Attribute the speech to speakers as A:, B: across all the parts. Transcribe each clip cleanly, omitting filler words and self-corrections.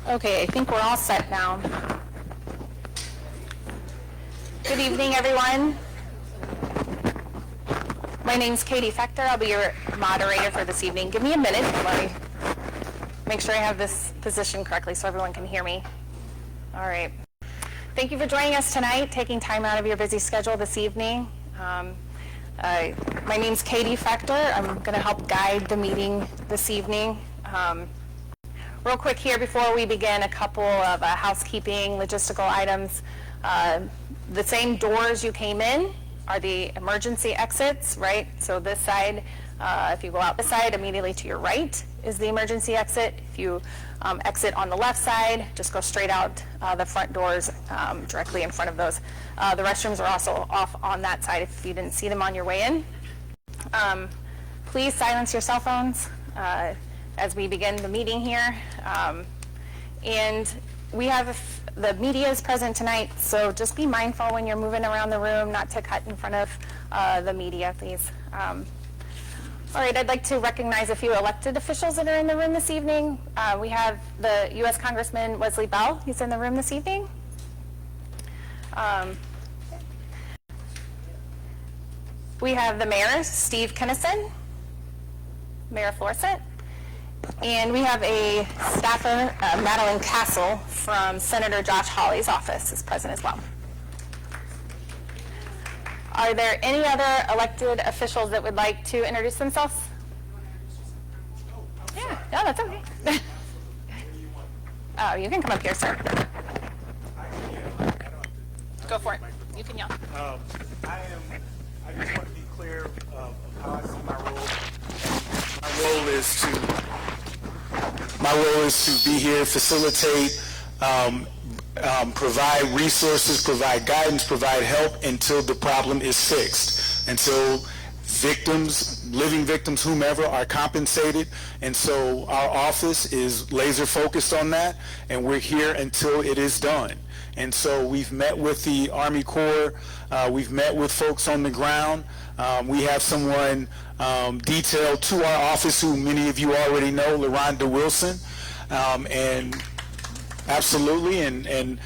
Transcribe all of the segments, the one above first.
A: Okay, I think we're all set now. Good evening, everyone. My name's Katie Fector. I'll be your moderator for this evening. Give me a minute. Let me make sure I have this positioned correctly so everyone can hear me. All right. Thank you for joining us tonight, taking time out of your busy schedule this evening. My name's Katie Fector. I'm going to help guide the meeting this evening. Real quick here before we begin, a couple of housekeeping logistical items. The same doors you came in are the emergency exits, right? So this side, if you go out this side, immediately to your right is the emergency exit. If you exit on the left side, just go straight out the front doors directly in front of those. The restrooms are also off on that side if you didn't see them on your way in. Please silence your cell phones as we begin the meeting here. And we have the media is present tonight, so just be mindful when you're moving around the room not to cut in front of the media, please. All right, I'd like to recognize a few elected officials that are in the room this evening. We have the U.S. Congressman Wesley Bell. He's in the room this evening. We have the mayor, Steve Kinnison, Mayor Florissant. And we have a staffer, Madeline Castle, from Senator Josh Hawley's office is present as well. Are there any other elected officials that would like to introduce themselves? Yeah, no, that's okay. Oh, you can come up here, sir. Go for it. You can yell.
B: I just want to be clear of how I see my role. My role is to be here, facilitate, provide resources, provide guidance, provide help until the problem is fixed, until victims, living victims, whomever, are compensated. And so our office is laser focused on that, and we're here until it is done. And so we've met with the Army Corps, we've met with folks on the ground. We have someone detailed to our office who many of you already know, LaRonda Wilson, and absolutely, and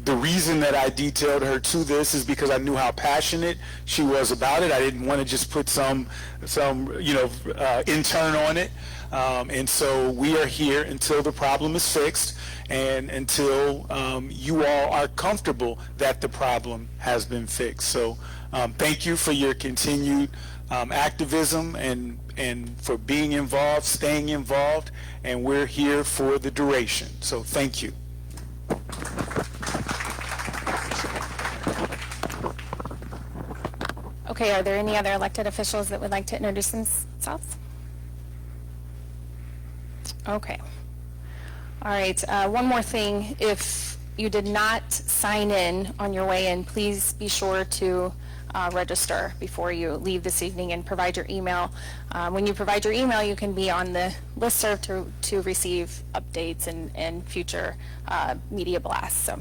B: the reason that I detailed her to this is because I knew how passionate she was about it. I didn't want to just put some intern on it, and so we are here until the problem is fixed and until you all are comfortable that the problem has been fixed. So thank you for your continued activism and for being involved, staying involved, and we're here for the duration. So thank you.
A: Okay, are there any other elected officials that would like to introduce themselves? Okay. All right, one more thing. If you did not sign in on your way in, please be sure to register before you leave this evening and provide your email. When you provide your email, you can be on the listserv to receive updates and future media blasts. So,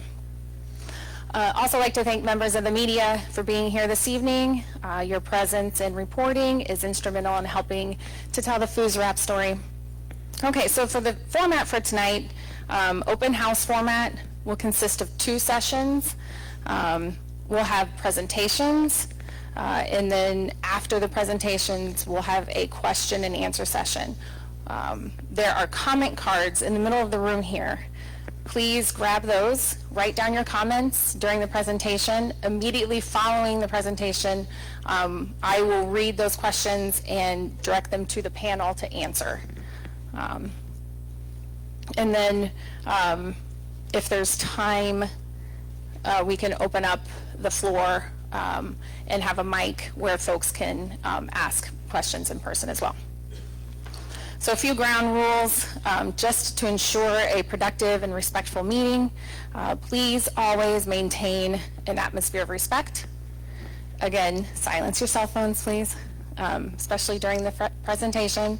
A: also like to thank members of the media for being here this evening. Your presence and reporting is instrumental in helping to tell the FUSRAP story. Okay, so for the format for tonight, open house format will consist of 2 sessions. We'll have presentations, and then after the presentations, we'll have a question and answer session. There are comment cards in the middle of the room here. Please grab those, write down your comments during the presentation. Immediately following the presentation, I will read those questions and direct them to the panel to answer. And then if there's time, we can open up the floor and have a mic where folks can ask questions in person as well. So a few ground rules just to ensure a productive and respectful meeting. Please always maintain an atmosphere of respect. Again, silence your cell phones, please, especially during the presentation.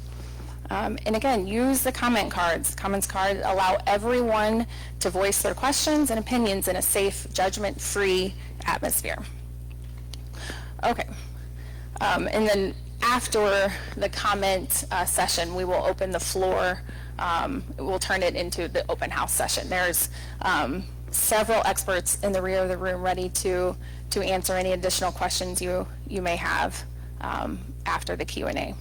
A: And again, use the comment cards. Comments cards allow everyone to voice their questions and opinions in a safe, judgment-free atmosphere. Okay. And then after the comment session, we will open the floor we'll turn it into the open house session. There's several experts in the rear of the room ready to answer any additional questions you may have after the Q&A.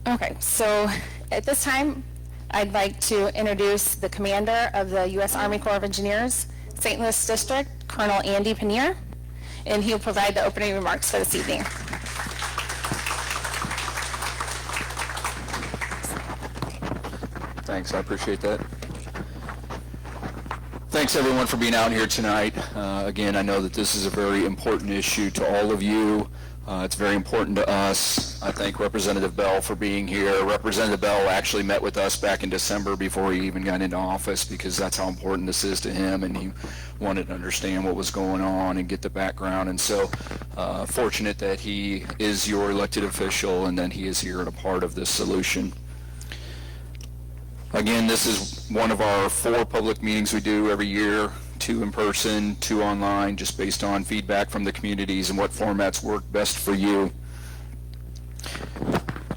A: Okay, so at this time, I'd like to introduce the commander of the U.S. Army Corps of Engineers, St. Louis District, Colonel Andy Pannier, and he'll provide the opening remarks for this evening.
C: Thanks, I appreciate that. Thanks everyone for being out here tonight. Again, I know that this is a very important issue to all of you. It's very important to us. I thank Representative Bell for being here. Representative Bell actually met with us back in December before he even got into office, because that's how important this is to him, and he wanted to understand what was going on and get the background. And so fortunate that he is your elected official and that he is here and a part of this solution. Again, this is one of our 4 public meetings we do every year, 2 in person, 2 online, just based on feedback from the communities and what formats work best for you.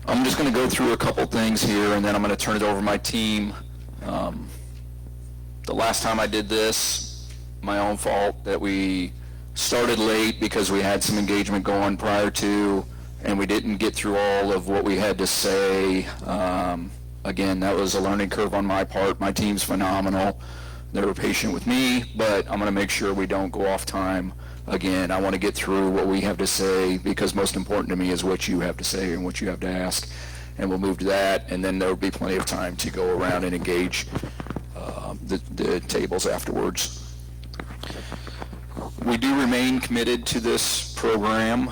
C: I'm just going to go through a couple things here, and then I'm going to turn it over to my team. The last time I did this, my own fault that we started late because we had some engagement going prior to, and we didn't get through all of what we had to say. Again, that was a learning curve on my part. My team's phenomenal. They were patient with me, but I'm going to make sure we don't go off time. Again, I want to get through what we have to say, because most important to me is what you have to say and what you have to ask. And we'll move to that, and then there will be plenty of time to go around and engage the tables afterwards. We do remain committed to this program.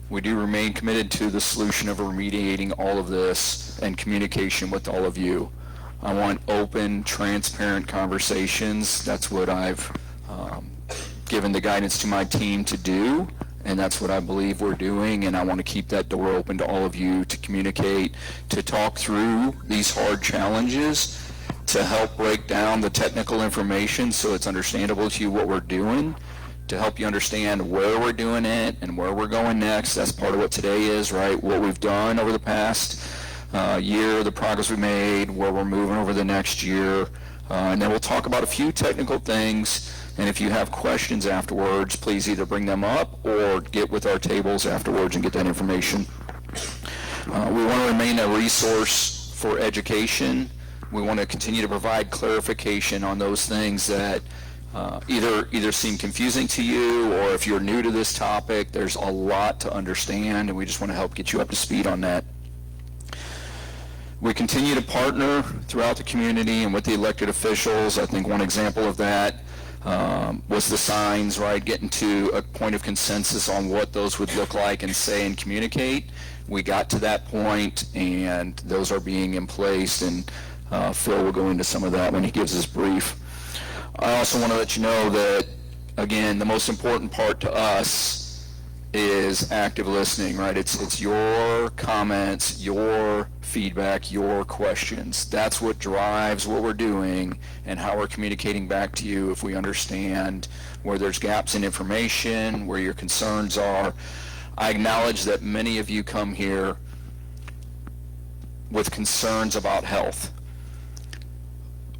C: We do remain committed to the solution of remediating all of this and communication with all of you. I want open, transparent conversations. That's what I've given the guidance to my team to do, and that's what I believe we're doing, and I want to keep that door open to all of you to communicate, to talk through these hard challenges, to help break down the technical information so it's understandable to you what we're doing, to help you understand where we're doing it and where we're going next. That's part of what today is, right? What we've done over the past year, the progress we made, where we're moving over the next year. And then we'll talk about a few technical things. And if you have questions afterwards, please either bring them up or get with our tables afterwards and get that information. We want to remain a resource for education. We want to continue to provide clarification on those things that either seem confusing to you, or if you're new to this topic, there's a lot to understand, and we just want to help get you up to speed on that. We continue to partner throughout the community and with the elected officials. I think one example of that was the signs, right? Getting to a point of consensus on what those would look like and say and communicate. We got to that point, and those are being in place, and Phil will go into some of that when he gives his brief. I also want to let you know that, again, the most important part to us is active listening, right? It's your comments, your feedback, your questions. That's what drives what we're doing and how we're communicating back to you. If we understand where there's gaps in information, where your concerns are. I acknowledge that many of you come here with concerns about health.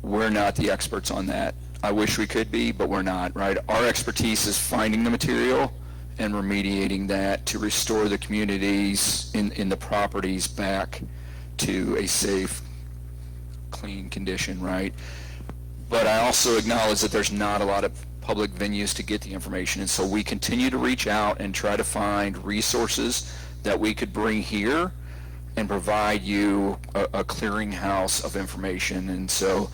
C: We're not the experts on that. I wish we could be, but we're not, right? Our expertise is finding the material and remediating that to restore the communities in the properties back to a safe, clean condition, right? But I also acknowledge that there's not a lot of public venues to get the information, and so we continue to reach out and try to find resources that we could bring here and provide you a clearinghouse of information. And so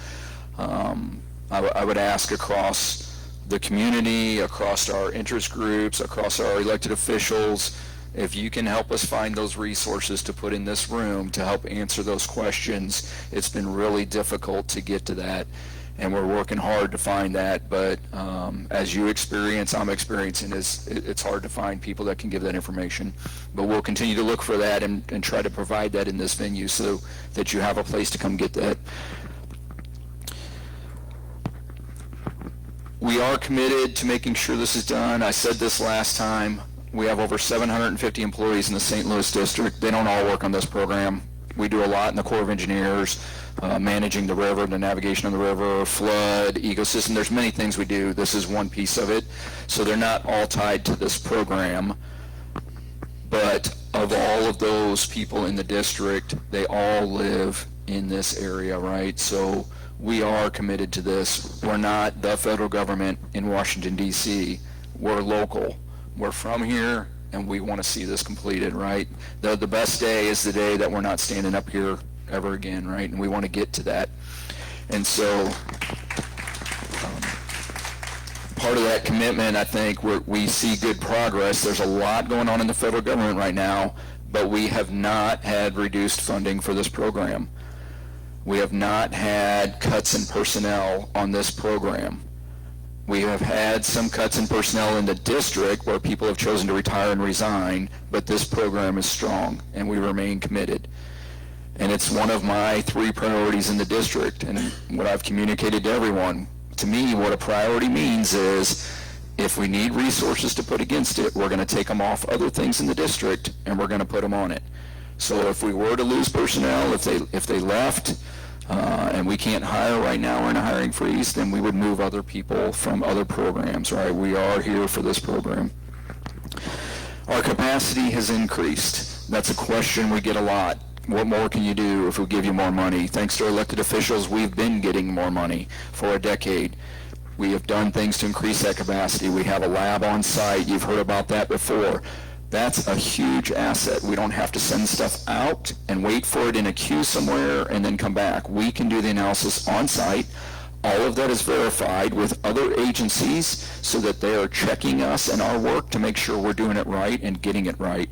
C: I would ask across the community, across our interest groups, across our elected officials, if you can help us find those resources to put in this room to help answer those questions. It's been really difficult to get to that, and we're working hard to find that, but as you experience, I'm experiencing, it's hard to find people that can give that information. But we'll continue to look for that and try to provide that in this venue so that you have a place to come get that. We are committed to making sure this is done. I said this last time. We have over 750 employees in the St. Louis district. They don't all work on this program. We do a lot in the Corps of Engineers, managing the river, the navigation of the river, flood, ecosystem. There's many things we do. This is one piece of it. So they're not all tied to this program. But of all of those people in the district, they all live in this area, right? So we are committed to this. We're not the federal government in Washington, D.C. We're local. We're from here, and we want to see this completed, right? The best day is the day that we're not standing up here ever again, right? And we want to get to that. And so part of that commitment, I think, we see good progress. There's a lot going on in the federal government right now, but we have not had reduced funding for this program. We have not had cuts in personnel on this program. We have had some cuts in personnel in the district where people have chosen to retire and resign, but this program is strong, and we remain committed. And it's one of my 3 priorities in the district, and what I've communicated to everyone. To me, what a priority means is if we need resources to put against it, we're going to take them off other things in the district, and we're going to put them on it. So if we were to lose personnel, if they left, and we can't hire right now, we're in a hiring freeze, then we would move other people from other programs, right? We are here for this program. Our capacity has increased. That's a question we get a lot. What more can you do if we give you more money? Thanks to our elected officials, we've been getting more money for a decade. We have done things to increase that capacity. We have a lab on site. You've heard about that before. That's a huge asset. We don't have to send stuff out and wait for it in a queue somewhere and then come back. We can do the analysis on site. All of that is verified with other agencies so that they are checking us and our work to make sure we're doing it right and getting it right.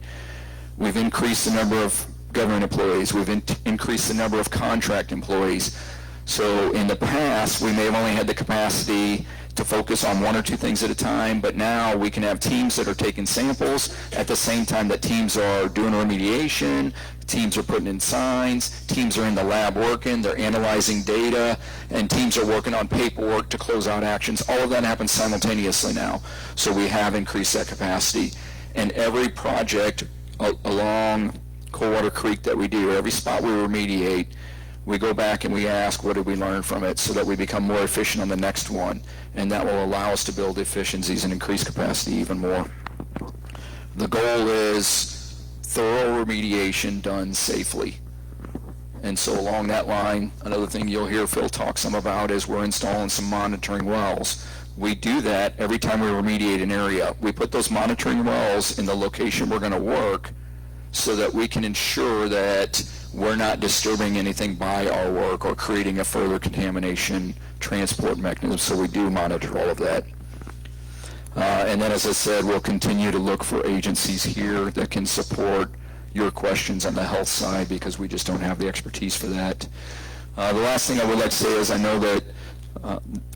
C: We've increased the number of government employees. We've increased the number of contract employees. So in the past, we may have only had the capacity to focus on 1 or 2 things at a time, but now we can have teams that are taking samples at the same time that teams are doing remediation, teams are putting in signs, teams are in the lab working, they're analyzing data, and teams are working on paperwork to close out actions. All of that happens simultaneously now. So we have increased that capacity. And every project along Coldwater Creek that we do, every spot we remediate, we go back and we ask, what did we learn from it, so that we become more efficient on the next one, and that will allow us to build efficiencies and increase capacity even more. The goal is thorough remediation done safely. And so along that line, another thing you'll hear Phil talk some about is we're installing some monitoring wells. We do that every time we remediate an area. We put those monitoring wells in the location we're going to work so that we can ensure that we're not disturbing anything by our work or creating a further contamination transport mechanism. So we do monitor all of that. And then, as I said, we'll continue to look for agencies here that can support your questions on the health side, because we just don't have the expertise for that. The last thing I would like to say is I know that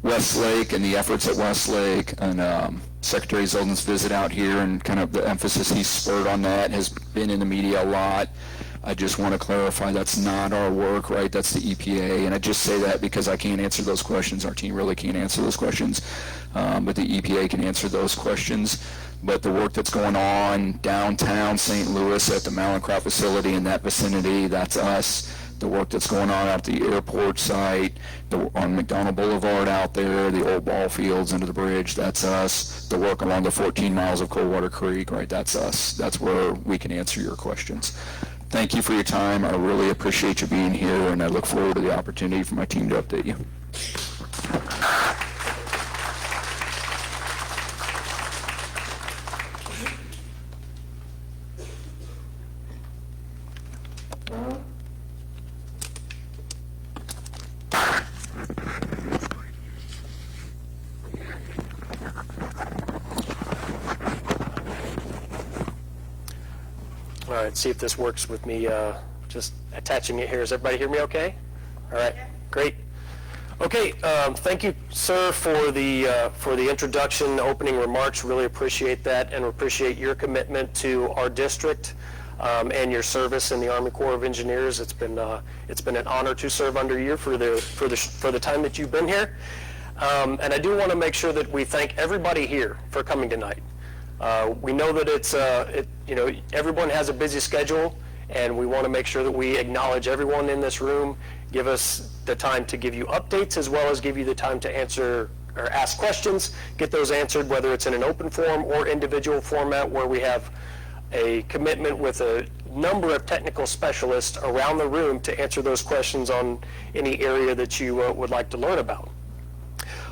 C: Westlake and the efforts at Westlake and Secretary Zeldin's visit out here and kind of the emphasis he's spurred on that has been in the media a lot. I just want to clarify that's not our work, right? That's the EPA. And I just say that because I can't answer those questions. Our team really can't answer those questions. But the EPA can answer those questions. But the work that's going on downtown St. Louis at the Mallinckrodt facility in that vicinity, that's us. The work that's going on at the airport site, on McDonald Boulevard out there, the old ball fields under the bridge, that's us. The work along the 14 miles of Coldwater Creek, right, that's us. That's where we can answer your questions. Thank you for your time. I really appreciate you being here, and I look forward to the opportunity for my team to update you.
D: All right, see if this works with me just attaching it here. Does everybody hear me okay? All right, great. Okay, thank you, sir, for the introduction, opening remarks. Really appreciate that, and appreciate your commitment to our district and your service in the Army Corps of Engineers. It's been an honor to serve under you for the time that you've been here. And I do want to make sure that we thank everybody here for coming tonight. We know that everyone has a busy schedule, and we want to make sure that we acknowledge everyone in this room, give us the time to give you updates, as well as give you the time to answer or ask questions, get those answered, whether it's in an open forum or individual format, where we have a commitment with a number of technical specialists around the room to answer those questions on any area that you would like to learn about.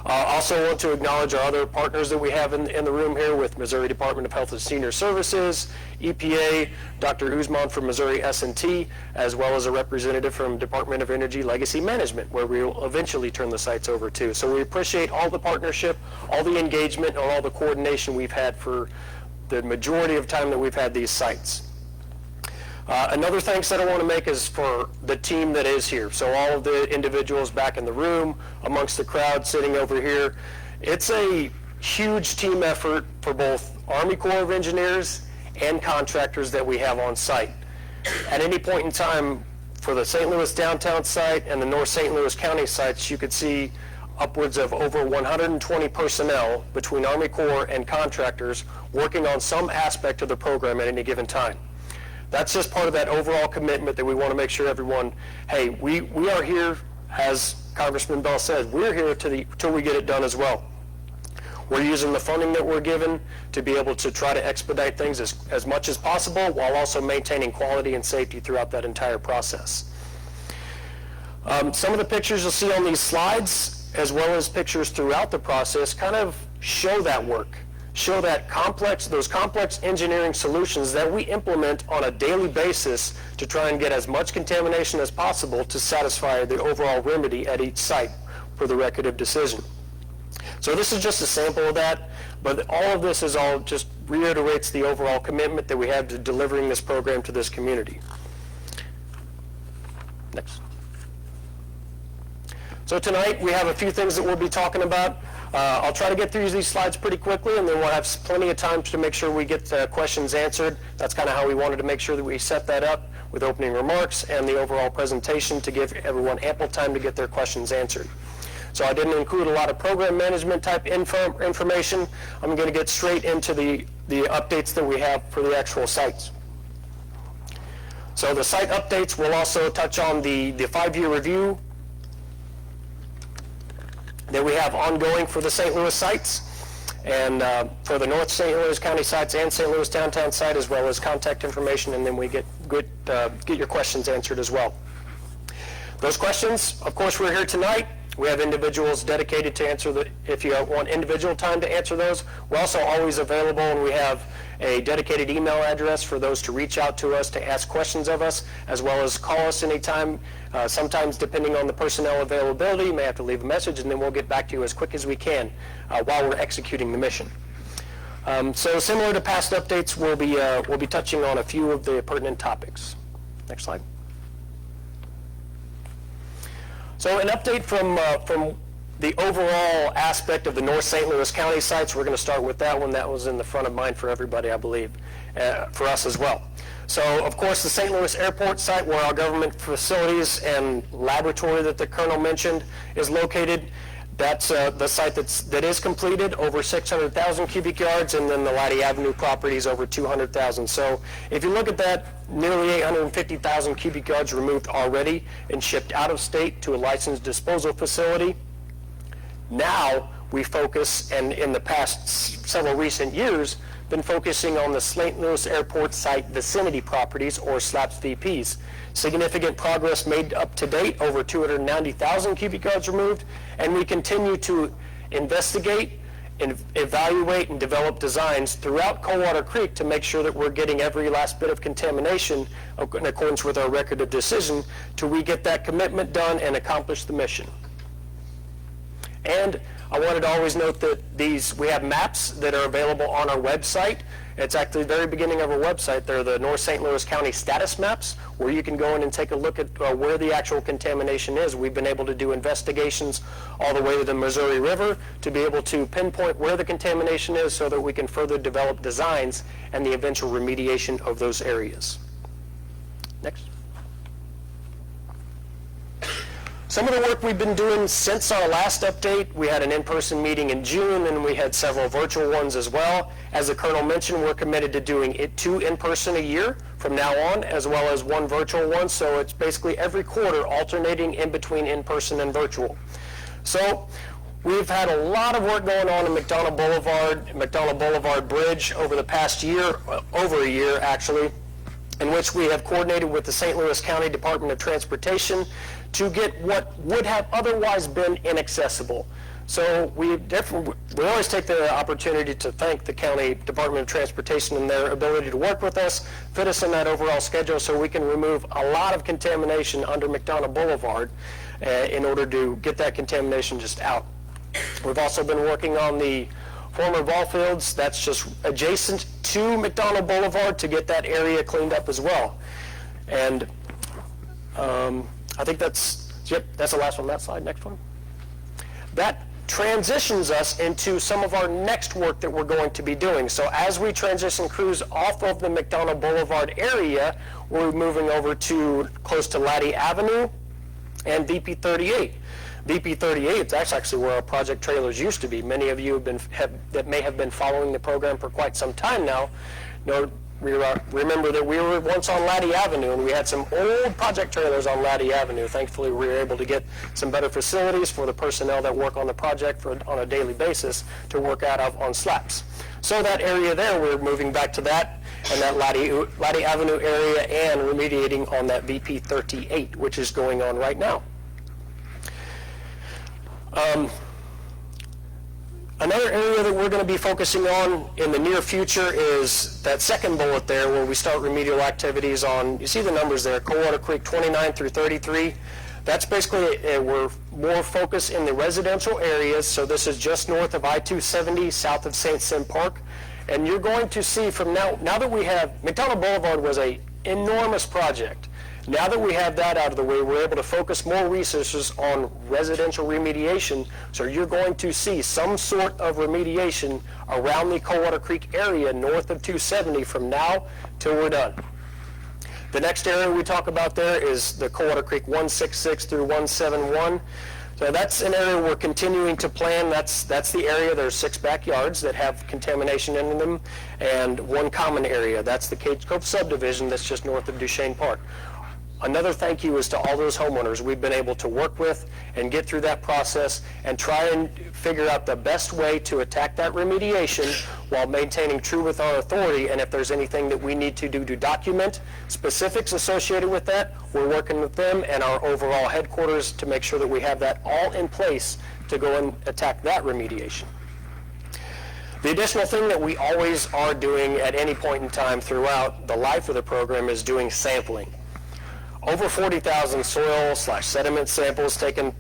D: Also want to acknowledge our other partners that we have in the room here with Missouri Department of Health and Senior Services, EPA, Dr. Uzman from Missouri S&T, as well as a representative from Department of Energy Legacy Management, where we will eventually turn the sites over to. So we appreciate all the partnership, all the engagement, and all the coordination we've had for the majority of time that we've had these sites. Another thanks that I want to make is for the team that is here. So all of the individuals back in the room, amongst the crowd sitting over here. It's a huge team effort for both Army Corps of Engineers and contractors that we have on site. At any point in time, for the St. Louis downtown site and the North St. Louis County sites, you could see upwards of over 120 personnel between Army Corps and contractors working on some aspect of the program at any given time. That's just part of that overall commitment that we want to make sure everyone, hey, we are here, as Congressman Bell said, we're here till we get it done as well. We're using the funding that we're given to be able to try to expedite things as much as possible, while also maintaining quality and safety throughout that entire process. Some of the pictures you'll see on these slides, as well as pictures throughout the process, kind of show that work. Show that those complex engineering solutions that we implement on a daily basis to try and get as much contamination as possible to satisfy the overall remedy at each site for the record of decision. So this is just a sample of that, but all of this is all just reiterates the overall commitment that we have to delivering this program to this community. Next. So tonight we have a few things that we'll be talking about. I'll try to get through these slides pretty quickly, and then we'll have plenty of time to make sure we get questions answered. That's kind of how we wanted to make sure that we set that up, with opening remarks and the overall presentation, to give everyone ample time to get their questions answered. So I didn't include a lot of program management type information. I'm going to get straight into the updates that we have for the actual sites. So the site updates will also touch on the 5-year review that we have ongoing for the St. Louis sites, and for the North St. Louis County sites and St. Louis downtown site, as well as contact information, and then we get your questions answered as well. Those questions, of course, we're here tonight. We have individuals dedicated to answer if you want individual time to answer those. We're also always available, and we have a dedicated email address for those to reach out to us to ask questions of us, as well as call us anytime. Sometimes, depending on the personnel availability, you may have to leave a message, and then we'll get back to you as quick as we can while we're executing the mission. So similar to past updates, we'll be touching on a few of the pertinent topics. Next slide. So an update from the overall aspect of the North St. Louis County sites. We're going to start with that one. That was in the front of mind for everybody, I believe, for us as well. So, of course, the St. Louis Airport site, where our government facilities and laboratory that the Colonel mentioned is located, that's the site that is completed, over 600,000 cubic yards, and then the Latty Avenue properties over 200,000. So if you look at that, nearly 850,000 cubic yards removed already and shipped out of state to a licensed disposal facility. Now we focus, and in the past several recent years, been focusing on the St. Louis Airport site vicinity properties, or SLAPS VPs. Significant progress made up to date, over 290,000 cubic yards removed, and we continue to investigate and evaluate and develop designs throughout Coldwater Creek to make sure that we're getting every last bit of contamination in accordance with our record of decision till we get that commitment done and accomplish the mission. And I wanted to always note that we have maps that are available on our website. It's actually the very beginning of our website. They're the North St. Louis County status maps, where you can go in and take a look at where the actual contamination is. We've been able to do investigations all the way to the Missouri River to be able to pinpoint where the contamination is, so that we can further develop designs and the eventual remediation of those areas. Next. Some of the work we've been doing since our last update, we had an in-person meeting in June, and we had several virtual ones as well. As the Colonel mentioned, we're committed to doing 2 in-person a year from now on, as well as 1 virtual one, so it's basically every quarter alternating in between in-person and virtual. So we've had a lot of work going on in McDonald Boulevard Bridge over the past year, over a year actually, in which we have coordinated with the St. Louis County Department of Transportation to get what would have otherwise been inaccessible. So we always take the opportunity to thank the County Department of Transportation and their ability to work with us, fit us in that overall schedule so we can remove a lot of contamination under McDonald Boulevard in order to get that contamination just out. We've also been working on the former ball fields that's just adjacent to McDonald Boulevard to get that area cleaned up as well. And I think that's the last one. That slide, next one. That transitions us into some of our next work that we're going to be doing. So as we transition crews off of the McDonald Boulevard area, we're moving over to close to Laddie Avenue and VP 38. VP 38 is actually where our project trailers used to be. Many of you that may have been following the program for quite some time now remember that we were once on Laddie Avenue, and we had some old project trailers on Laddie Avenue. Thankfully, we were able to get some better facilities for the personnel that work on the project on a daily basis to work out of on slaps. So that area there, we're moving back to that, and that Laddie Avenue area, and remediating on that VP 38, which is going on right now. Another area that we're going to be focusing on in the near future is that second bullet there where we start remedial activities on, you see the numbers there, Coldwater Creek 29 through 33. That's basically, we're more focused in the residential areas, so this is just north of I-270, south of St. Sim Park. And you're going to see from now that we have, McDonald Boulevard was an enormous project. Now that we have that out of the way, we're able to focus more resources on residential remediation, so you're going to see some sort of remediation around the Coldwater Creek area north of 270 from now till we're done. The next area we talk about there is the Coldwater Creek 166 through 171. So that's an area we're continuing to plan. That's the area. There's 6 backyards that have contamination in them, and 1 common area. That's the Cage Cove subdivision that's just north of Duchesne Park. Another thank you is to all those homeowners we've been able to work with and get through that process and try and figure out the best way to attack that remediation while maintaining true with our authority. And if there's anything that we need to do to document specifics associated with that, we're working with them and our overall headquarters to make sure that we have that all in place to go and attack that remediation. The additional thing that we always are doing at any point in time throughout the life of the program is doing sampling. Over 40,000 soil/sediment samples taken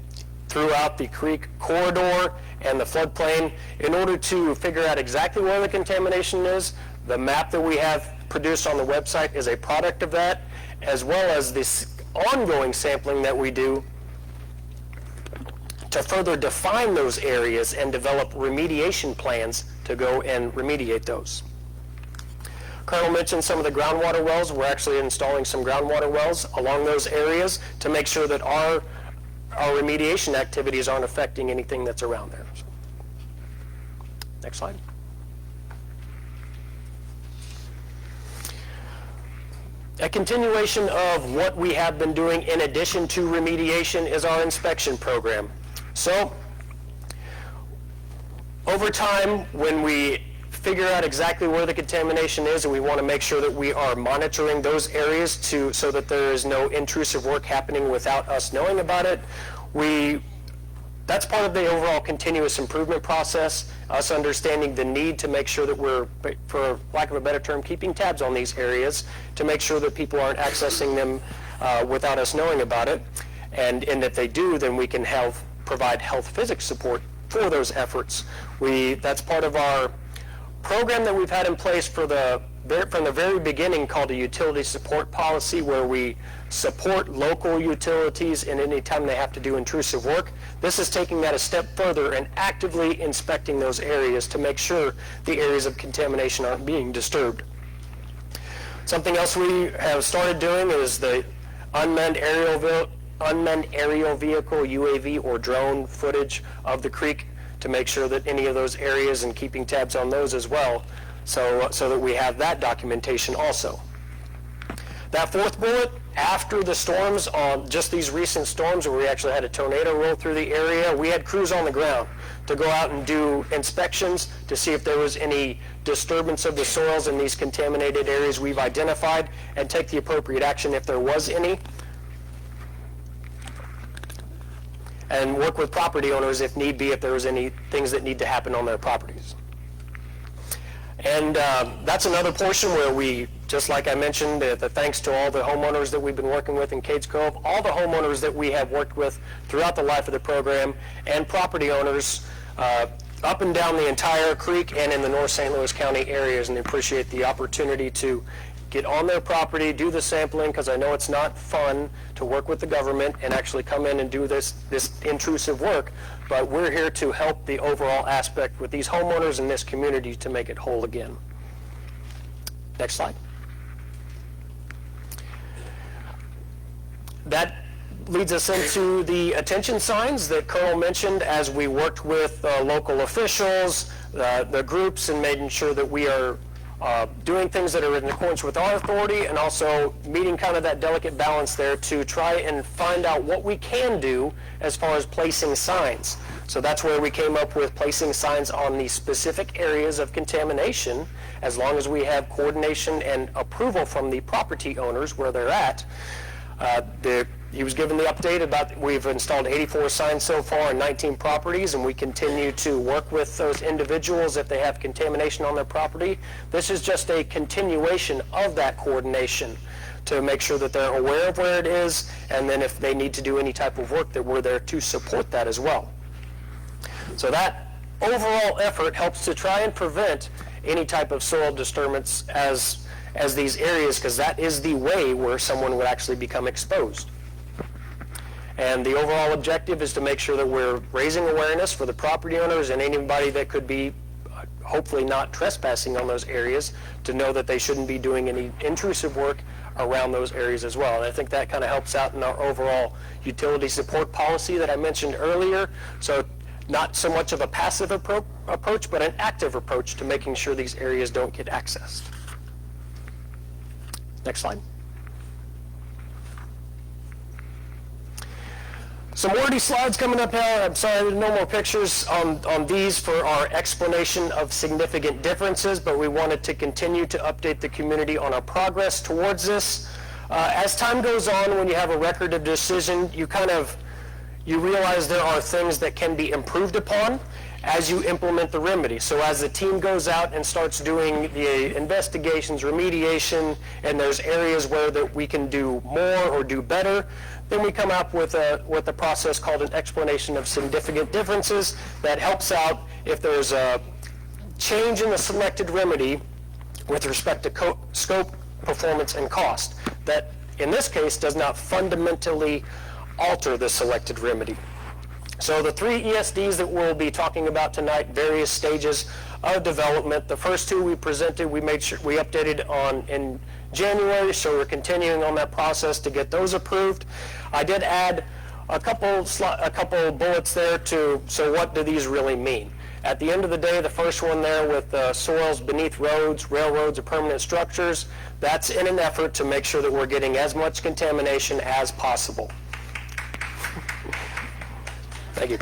D: throughout the creek corridor and the floodplain in order to figure out exactly where the contamination is. The map that we have produced on the website is a product of that, as well as this ongoing sampling that we do to further define those areas and develop remediation plans to go and remediate those. Colonel mentioned some of the groundwater wells. We're actually installing some groundwater wells along those areas to make sure that our remediation activities aren't affecting anything that's around there. So, next slide. A continuation of what we have been doing in addition to remediation is our inspection program. So, over time, when we figure out exactly where the contamination is, and we want to make sure that we are monitoring those areas so that there is no intrusive work happening without us knowing about it. That's part of the overall continuous improvement process, us understanding the need to make sure that we're, for lack of a better term, keeping tabs on these areas to make sure that people aren't accessing them without us knowing about it. And if they do, then we can provide health physics support for those efforts. That's part of our program that we've had in place from the very beginning, called a utility support policy, where we support local utilities in any time they have to do intrusive work. This is taking that a step further and actively inspecting those areas to make sure the areas of contamination aren't being disturbed. Something else we have started doing is the unmanned aerial unmanned aerial vehicle, UAV, or drone footage of the creek to make sure that any of those areas and keeping tabs on those as well, so that we have that documentation also. That fourth bullet, after the storms, on just these recent storms where we actually had a tornado roll through the area, we had crews on the ground to go out and do inspections to see if there was any disturbance of the soils in these contaminated areas we've identified and take the appropriate action if there was any. And work with property owners if need be, if there was any things that need to happen on their properties. And that's another portion where we, just like I mentioned, the thanks to all the homeowners that we've been working with in Cades Cove, all the homeowners that we have worked with throughout the life of the program, and property owners up and down the entire creek and in the North St. Louis County areas, and appreciate the opportunity to get on their property, do the sampling, because I know it's not fun to work with the government and actually come in and do this intrusive work, but we're here to help the overall aspect with these homeowners in this community to make it whole again. Next slide. That leads us into the attention signs that Colonel mentioned as we worked with local officials, the groups, and making sure that we are doing things that are in accordance with our authority, and also meeting kind of that delicate balance there to try and find out what we can do as far as placing signs. So that's where we came up with placing signs on the specific areas of contamination, as long as we have coordination and approval from the property owners where they're at. He was given the update about we've installed 84 signs so far on 19 properties, and we continue to work with those individuals if they have contamination on their property. This is just a continuation of that coordination to make sure that they're aware of where it is, and then if they need to do any type of work, that we're there to support that as well. So that overall effort helps to try and prevent any type of soil disturbance as these areas, because that is the way where someone would actually become exposed. And the overall objective is to make sure that we're raising awareness for the property owners and anybody that could be hopefully not trespassing on those areas, to know that they shouldn't be doing any intrusive work around those areas as well. And I think that kind of helps out in our overall utility support policy that I mentioned earlier. So not so much of a passive approach, but an active approach to making sure these areas don't get accessed. Next slide. Some wordy slides coming up here. I'm sorry, no more pictures on these for our explanation of significant differences, but we wanted to continue to update the community on our progress towards this. As time goes on, when you have a record of decision, you realize there are things that can be improved upon as you implement the remedy. So as the team goes out and starts doing the investigations, remediation, and there's areas where that we can do more or do better, then we come up with a process called an explanation of significant differences that helps out if there's a change in the selected remedy with respect to scope, performance, and cost. That, in this case, does not fundamentally alter the selected remedy. So the three ESDs that we'll be talking about tonight, various stages of development. The first two we presented, we made sure we updated on in January, so we're continuing on that process to get those approved. I did add a couple bullets there so what do these really mean? At the end of the day, the first one there with soils beneath roads, railroads, or permanent structures, that's in an effort to make sure that we're getting as much contamination as possible. Thank you.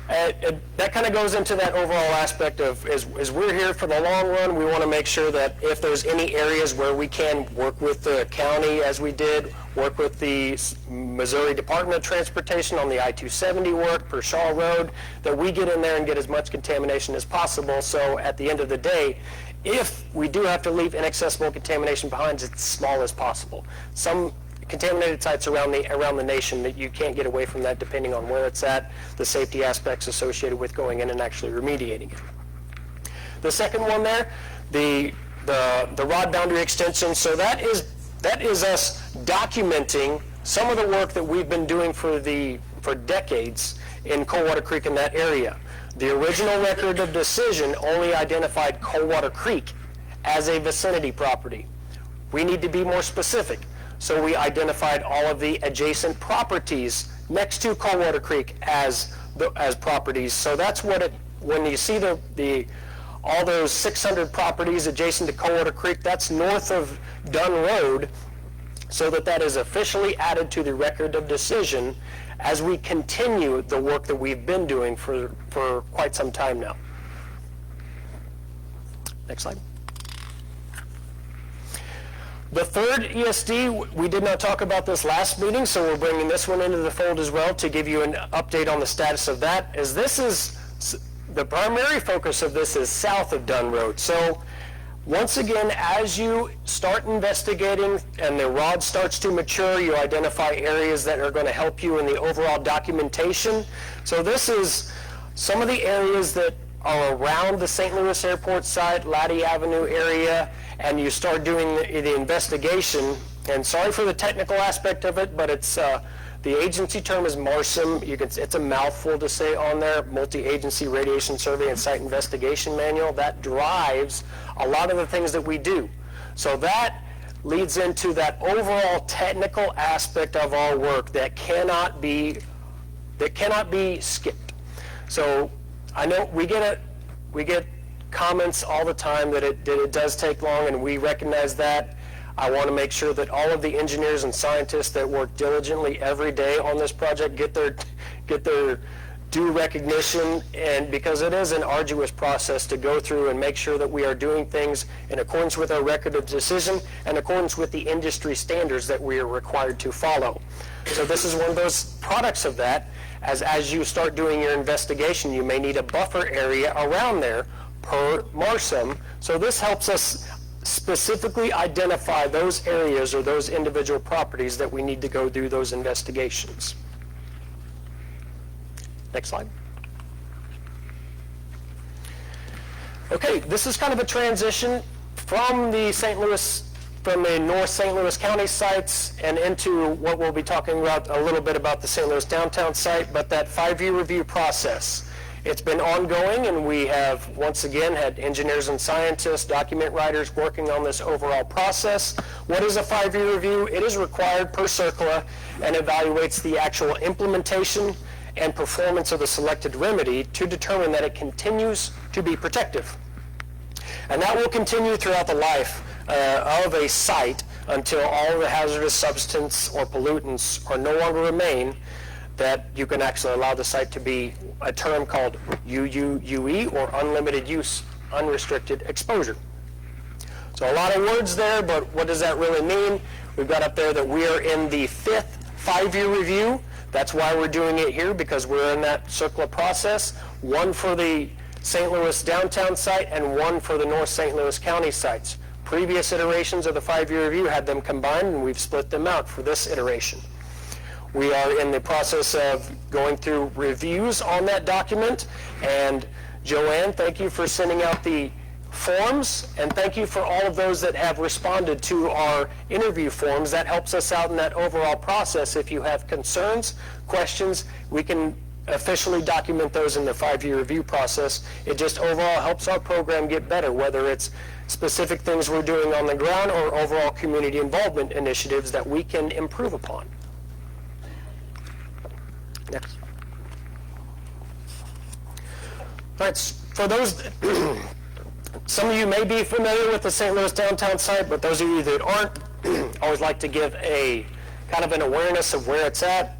D: That kind of goes into that overall aspect of, as we're here for the long run, we want to make sure that if there's any areas where we can work with the county, as we did, work with the Missouri Department of Transportation on the I-270 work, per Shaw Road, that we get in there and get as much contamination as possible. So at the end of the day, if we do have to leave inaccessible contamination behind, it's as small as possible. Some contaminated sites around the nation that you can't get away from that depending on where it's at, the safety aspects associated with going in and actually remediating it. The second one there, the rod boundary extension, so that is us documenting some of the work that we've been doing for decades in Coldwater Creek in that area. The original record of decision only identified Coldwater Creek as a vicinity property. We need to be more specific. So we identified all of the adjacent properties next to Coldwater Creek as properties. So that's what when you see all those 600 properties adjacent to Coldwater Creek, that's north of Dunn Road, so that is officially added to the record of decision as we continue the work that we've been doing for quite some time now. Next slide. The third ESD, we did not talk about this last meeting, so we're bringing this one into the fold as well to give you an update on the status of that, as this is, the primary focus of this is south of Dunn Road. So once again, as you start investigating and the rod starts to mature, you identify areas that are going to help you in the overall documentation. So this is some of the areas that are around the St. Louis Airport site, Laddie Avenue area, and you start doing the investigation. And sorry for the technical aspect of it, but it's the agency term is MARSIM. It's a mouthful to say on there, Multi-Agency Radiation Survey and Site Investigation Manual. That drives a lot of the things that we do. So that leads into that overall technical aspect of our work that cannot be skipped. So I know we get comments all the time that it does take long, and we recognize that. I want to make sure that all of the engineers and scientists that work diligently every day on this project get their due recognition, and because it is an arduous process to go through and make sure that we are doing things in accordance with our record of decision and accordance with the industry standards that we are required to follow. So this is one of those products of that. As you start doing your investigation, you may need a buffer area around there per MARSIM. So this helps us specifically identify those areas or those individual properties that we need to go do those investigations. Next slide. Okay, this is kind of a transition from the North St. Louis County sites and into what we'll be talking about a little bit about the St. Louis downtown site, but that 5-year review process. It's been ongoing, and we have once again had engineers and scientists, document writers working on this overall process. What is a 5-year review? It is required per CERCLA and evaluates the actual implementation and performance of the selected remedy to determine that it continues to be protective. And that will continue throughout the life of a site until all the hazardous substance or pollutants are no longer remain, that you can actually allow the site to be a term called UUUE, or unlimited use, unrestricted exposure. So a lot of words there, but what does that really mean? We've got up there that we are in the 5th 5-year review. That's why we're doing it here, because we're in that CERCLA process, one for the St. Louis downtown site and one for the North St. Louis County sites. Previous iterations of the 5-year review had them combined, and we've split them out for this iteration. We are in the process of going through reviews on that document, and Joanne, thank you for sending out the forms, and thank you for all of those that have responded to our interview forms. That helps us out in that overall process. If you have concerns, questions, we can officially document those in the 5-year review process. It just overall helps our program get better, whether it's specific things we're doing on the ground or overall community involvement initiatives that we can improve upon. Next. All right, for those, some of you may be familiar with the St. Louis downtown site, but those of you that aren't, always like to give a kind of an awareness of where it's at.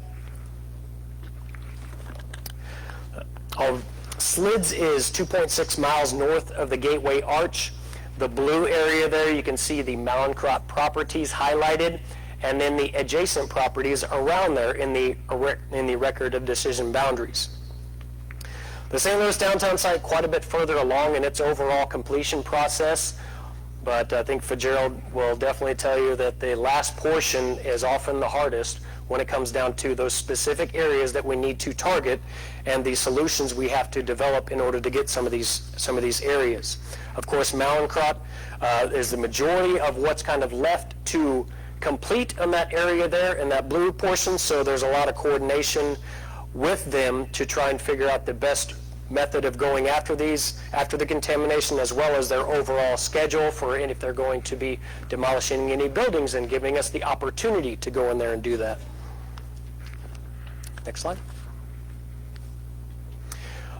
D: Slids is 2.6 miles north of the Gateway Arch. The blue area there, you can see the Mallinckrodt properties highlighted, and then the adjacent properties around there in the record of decision boundaries. The St. Louis downtown site quite a bit further along in its overall completion process, but I think Fitzgerald will definitely tell you that the last portion is often the hardest when it comes down to those specific areas that we need to target and the solutions we have to develop in order to get some of these areas. Of course, Mallinckrodt is the majority of what's kind of left to complete in that area there in that blue portion, so there's a lot of coordination with them to try and figure out the best method of going after the contamination, as well as their overall schedule for if they're going to be demolishing any buildings and giving us the opportunity to go in there and do that. Next slide.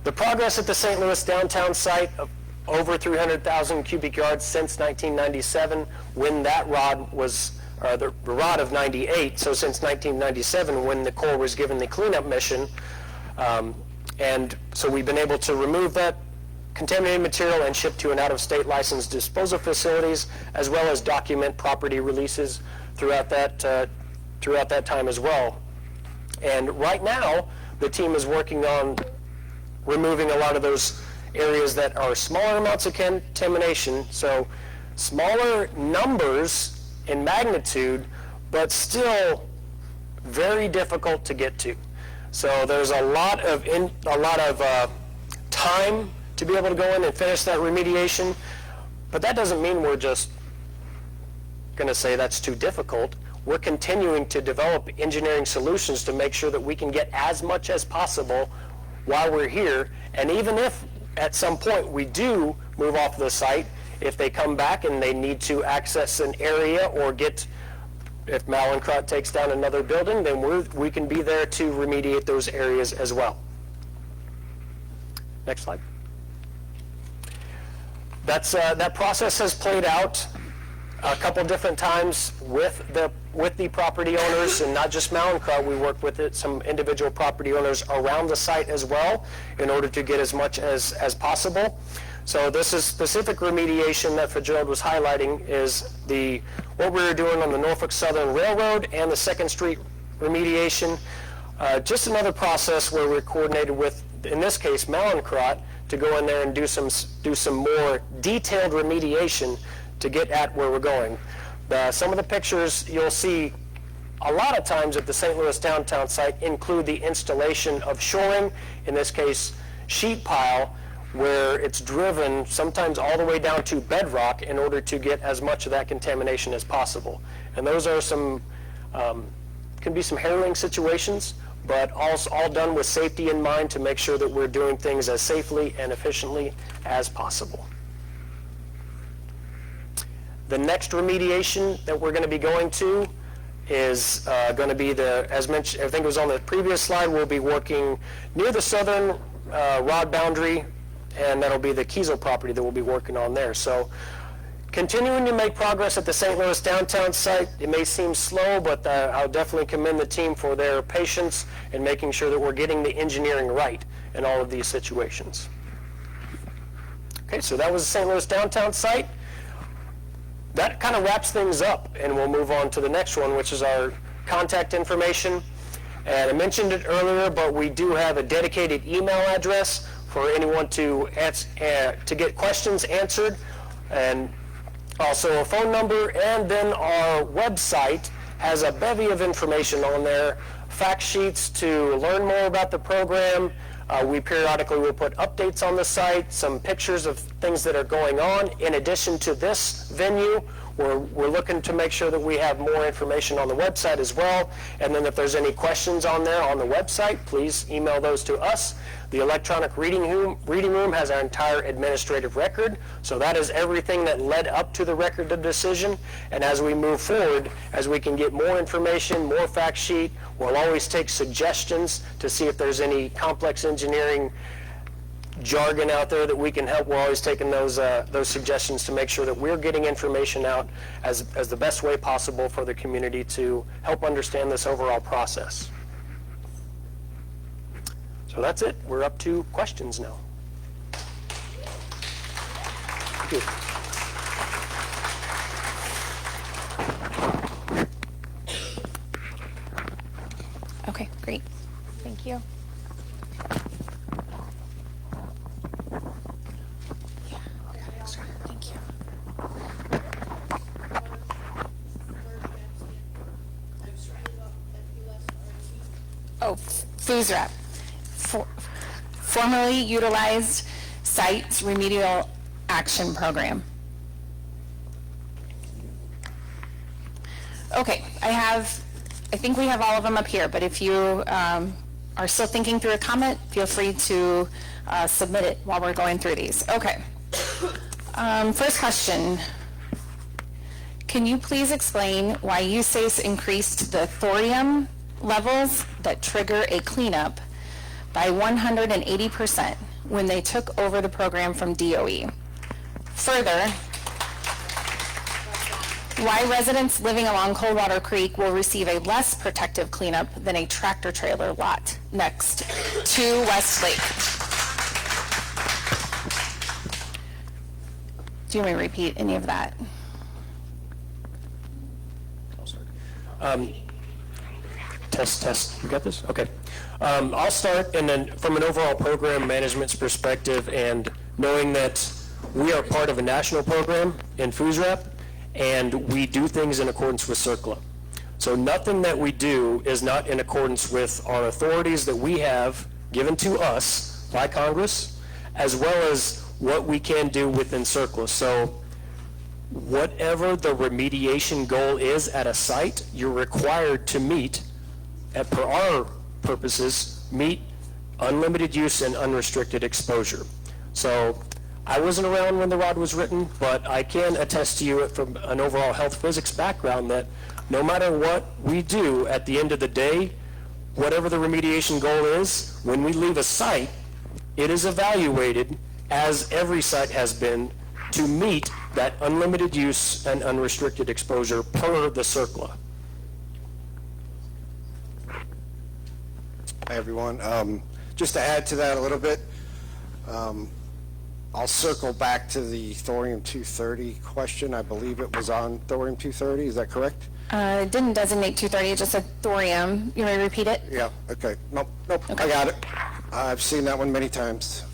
D: The progress at the St. Louis downtown site of over 300,000 cubic yards since 1997, when that rod was, the rod of 98, so since 1997 when the Corps was given the cleanup mission. And so we've been able to remove that contaminated material and ship to an out-of-state licensed disposal facilities, as well as document property releases throughout that time as well. And right now, the team is working on removing a lot of those areas that are smaller amounts of contamination, so smaller numbers in magnitude, but still very difficult to get to. So there's a lot of time to be able to go in and finish that remediation, but that doesn't mean we're just going to say that's too difficult. We're continuing to develop engineering solutions to make sure that we can get as much as possible while we're here, and even if at some point we do move off the site, if they come back and they need to access an area or if Mallinckrodt takes down another building, then we can be there to remediate those areas as well. Next slide. That process has played out a couple different times with the property owners, and not just Mallinckrodt. We work with some individual property owners around the site as well in order to get as much as possible. So this is specific remediation that Fitzgerald was highlighting is what we were doing on the Norfolk Southern Railroad and the 2nd Street remediation. Just another process where we're coordinated with, in this case, Mallinckrodt, to go in there and do some more detailed remediation to get at where we're going. Some of the pictures you'll see a lot of times at the St. Louis downtown site include the installation of shoring, in this case sheet pile, where it's driven sometimes all the way down to bedrock in order to get as much of that contamination as possible. And those are can be some harrowing situations, but all done with safety in mind to make sure that we're doing things as safely and efficiently as possible. The next remediation that we're going to be going to is going to be as mentioned, I think it was on the previous slide, we'll be working near the southern rod boundary, and that'll be the Kiesel property that we'll be working on there. So continuing to make progress at the St. Louis downtown site. It may seem slow, but I'll definitely commend the team for their patience in making sure that we're getting the engineering right in all of these situations. Okay, so that was the St. Louis downtown site. That kind of wraps things up, and we'll move on to the next one, which is our contact information. And I mentioned it earlier, but we do have a dedicated email address for anyone to get questions answered, and also a phone number. And then our website has a bevy of information on there, fact sheets to learn more about the program. We periodically will put updates on the site, some pictures of things that are going on. In addition to this venue, we're looking to make sure that we have more information on the website as well. And then if there's any questions on there on the website, please email those to us. The electronic reading room has our entire administrative record. So that is everything that led up to the record of decision. And as we move forward, as we can get more information, more fact sheet, we'll always take suggestions to see if there's any complex engineering jargon out there that we can help. We're always taking those suggestions to make sure that we're getting information out as the best way possible for the community to help understand this overall process. So that's it. We're up to questions now. Thank you.
A: Okay, great. Thank you. Thank you. Oh, FUSRAP. Formerly utilized Sites Remedial Action Program. Okay, I think we have all of them up here, but if you are still thinking through a comment, feel free to submit it while we're going through these. Okay. First question. Can you please explain why USACE increased the thorium levels that trigger a cleanup by 180% when they took over the program from DOE? Further, why residents living along Coldwater Creek will receive a less protective cleanup than a tractor trailer lot next to Westlake? Do you want me to repeat any of that?
D: Test. You got this? Okay. I'll start, and then from an overall program management's perspective, and knowing that we are part of a national program in FUSRAP, and we do things in accordance with CERCLA. So nothing that we do is not in accordance with our authorities that we have given to us by Congress, as well as what we can do within CERCLA. So whatever the remediation goal is at a site, you're required to meet, per our purposes, meet unlimited use and unrestricted exposure. So I wasn't around when the ROD was written, but I can attest to you from an overall health physics background that no matter what we do, at the end of the day, whatever the remediation goal is, when we leave a site, it is evaluated, as every site has been, to meet that unlimited use and unrestricted exposure per the CERCLA.
E: Hi, everyone. Just to add to that a little bit, I'll circle back to the thorium-230 question. I believe it was on thorium-230. Is that correct?
A: It didn't designate 230, it just said thorium. You want me to repeat it?
E: Yeah, okay. Nope,
A: Okay.
E: I got it. I've seen that one many times.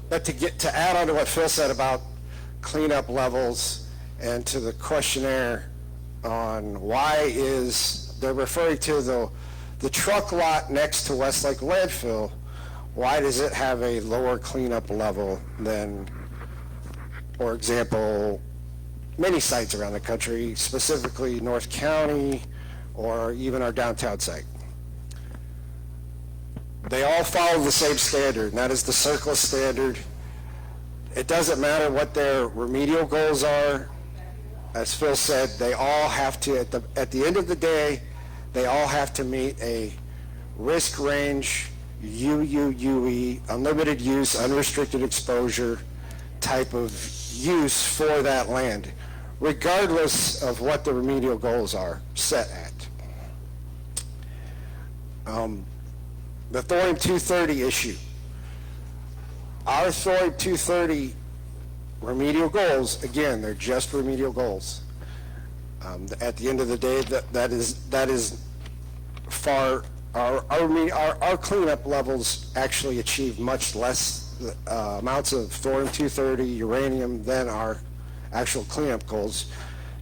E: But to add on to what Phil said about cleanup levels and to the questionnaire on why they're referring to the truck lot next to Westlake landfill, why does it have a lower cleanup level than, for example, many sites around the country, specifically North County or even our downtown site? They all follow the same standard, and that is the CERCLA standard. It doesn't matter what their remedial goals are. As Phil said, they all have to, at the end of the day, they all have to meet a risk range, UUUE, unlimited use, unrestricted exposure type of use for that land, regardless of what the remedial goals are set at. The thorium-230 issue. Our thorium-230 remedial goals, again, they're just remedial goals. At the end of the day, that is far, our cleanup levels actually achieve much less amounts of thorium-230 uranium than our actual cleanup goals,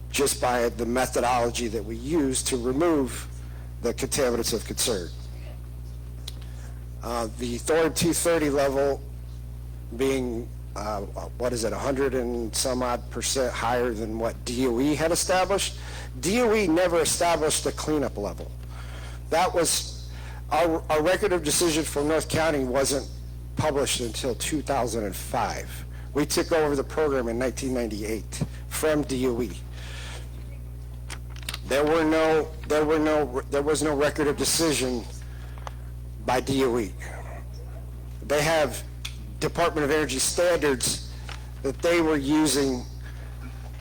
E: just by the methodology that we use to remove the contaminants of concern. The thorium-230 level being, 100 and some odd % higher than what DOE had established. DOE never established a cleanup level. That was, our record of decision for North County wasn't published until 2005. We took over the program in 1998 from DOE. There was no record of decision by DOE. They have Department of Energy standards that they were using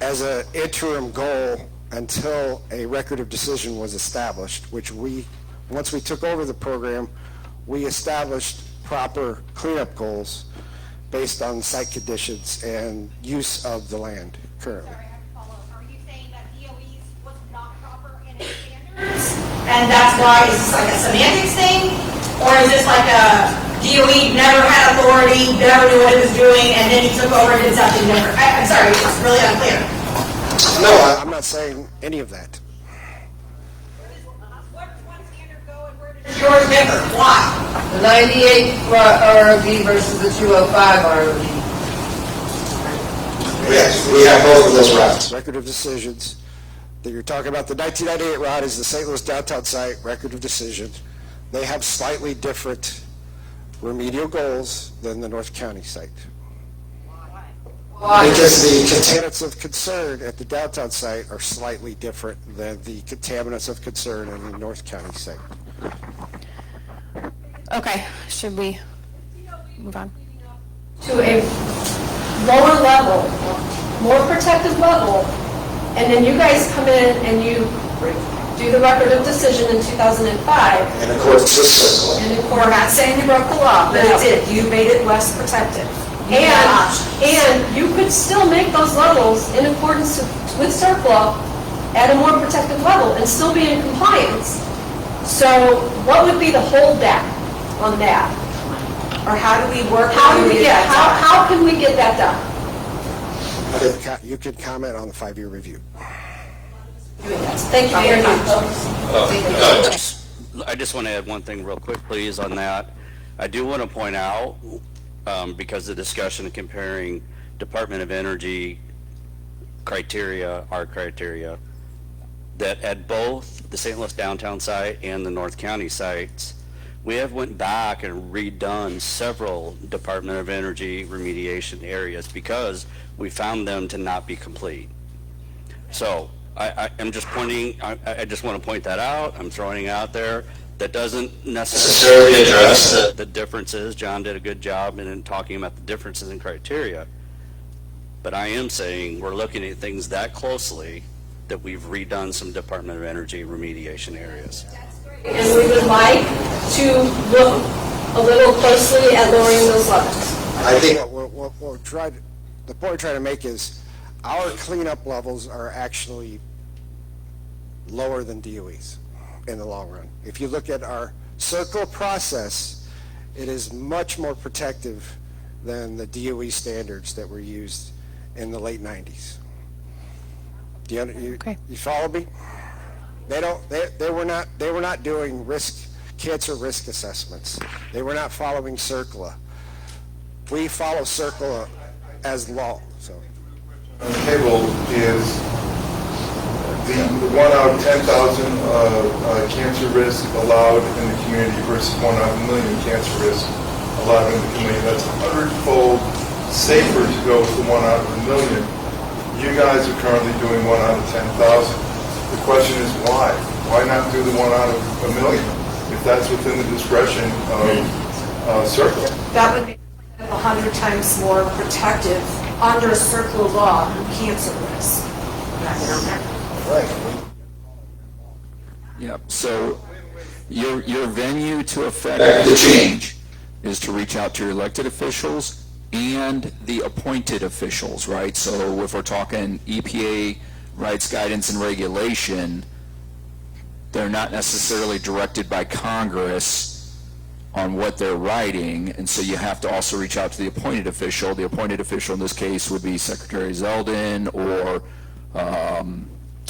E: as an interim goal until a record of decision was established, which once we took over the program, we established proper cleanup goals based on site conditions and use of the land currently.
F: Sorry, I have to follow up. Are you saying that DOE's was not proper in its standards? And that's why, is this like a semantics thing? Or is this like a DOE never had authority, never knew what it was doing, and then you took over and did something different? I'm sorry, it's really unclear.
E: No, I'm not saying any of that.
F: Where does one standard go and where does yours differ? Why?
G: The 98 ROD versus the 205 ROD.
E: Yes, we have both of those routes. Record of decisions that you're talking about. The 1998 route is the St. Louis downtown site record of decision. they have slightly different remedial goals than the North County site. Because the contaminants of concern at the downtown site are slightly different than the contaminants of concern in the North County site.
A: Okay, should we move on?
H: To a lower level, more protective level, and then you guys come in and you do the record of decision in 2005.
E: In accordance with CERCLA.
H: And
F: We're not saying you broke the law, but it did. You made it less protective.
H: And you could still make those levels in accordance with CERCLA at a more protective level and still be in compliance. So what would be the holdback on that?
F: Or how do we work?
H: How can we get that done?
E: You could comment on the 5-year review.
H: Thank you very much.
I: I just want to add one thing real quick, please, on that. I do want to point out, because of the discussion of comparing Department of Energy criteria, our criteria, that at both the St. Louis downtown site and the North County sites, we have went back and redone several Department of Energy remediation areas because we found them to not be complete. So I'm just pointing, I just want to point that out. I'm throwing it out there. That doesn't necessarily address the differences. John did a good job in talking about the differences in criteria. But I am saying we're looking at things that closely that we've redone some Department of Energy remediation areas.
H: And we would like to look a little closely at lowering those levels.
E: I think what the point we're trying to make is our cleanup levels are actually lower than DOE's in the long run. If you look at our CERCLA process, it is much more protective than the DOE standards that were used in the late 90s. You follow me? They were not doing cancer risk assessments. They were not following CERCLA. We follow CERCLA as law. So
J: on the table is the 1 out of 10,000 cancer risk allowed in the community versus 1 out of a million cancer risk allowed in the community. That's 100-fold safer to go with the 1 out of a million. You guys are currently doing 1 out of 10,000. The question is why? Why not do the 1 out of a million if that's within the discretion of CERCLA?
F: That would be 100 times more protective under CERCLA law than cancer risk.
E: right.
C: Yep, so your venue to affect the change is to reach out to your elected officials and the appointed officials, right? So if we're talking EPA rights, guidance, and regulation, they're not necessarily directed by Congress on what they're writing, and so you have to also reach out to the appointed official. The appointed official in this case would be Secretary Zeldin, or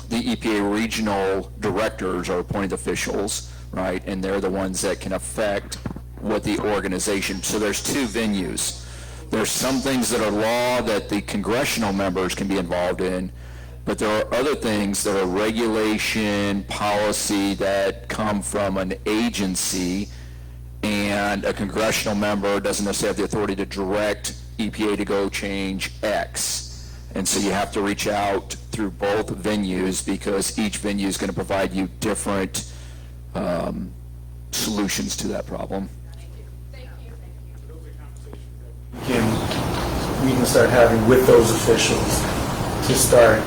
C: the EPA regional directors are appointed officials, right? And they're the ones that can affect what the organization, so there's two venues. There's some things that are law that the congressional members can be involved in, but there are other things that are regulation, policy that come from an agency, and a congressional member doesn't necessarily have the authority to direct EPA to go change X. And so you have to reach out through both venues because each venue is going to provide you different solutions to that problem.
K: We can start having with those officials to start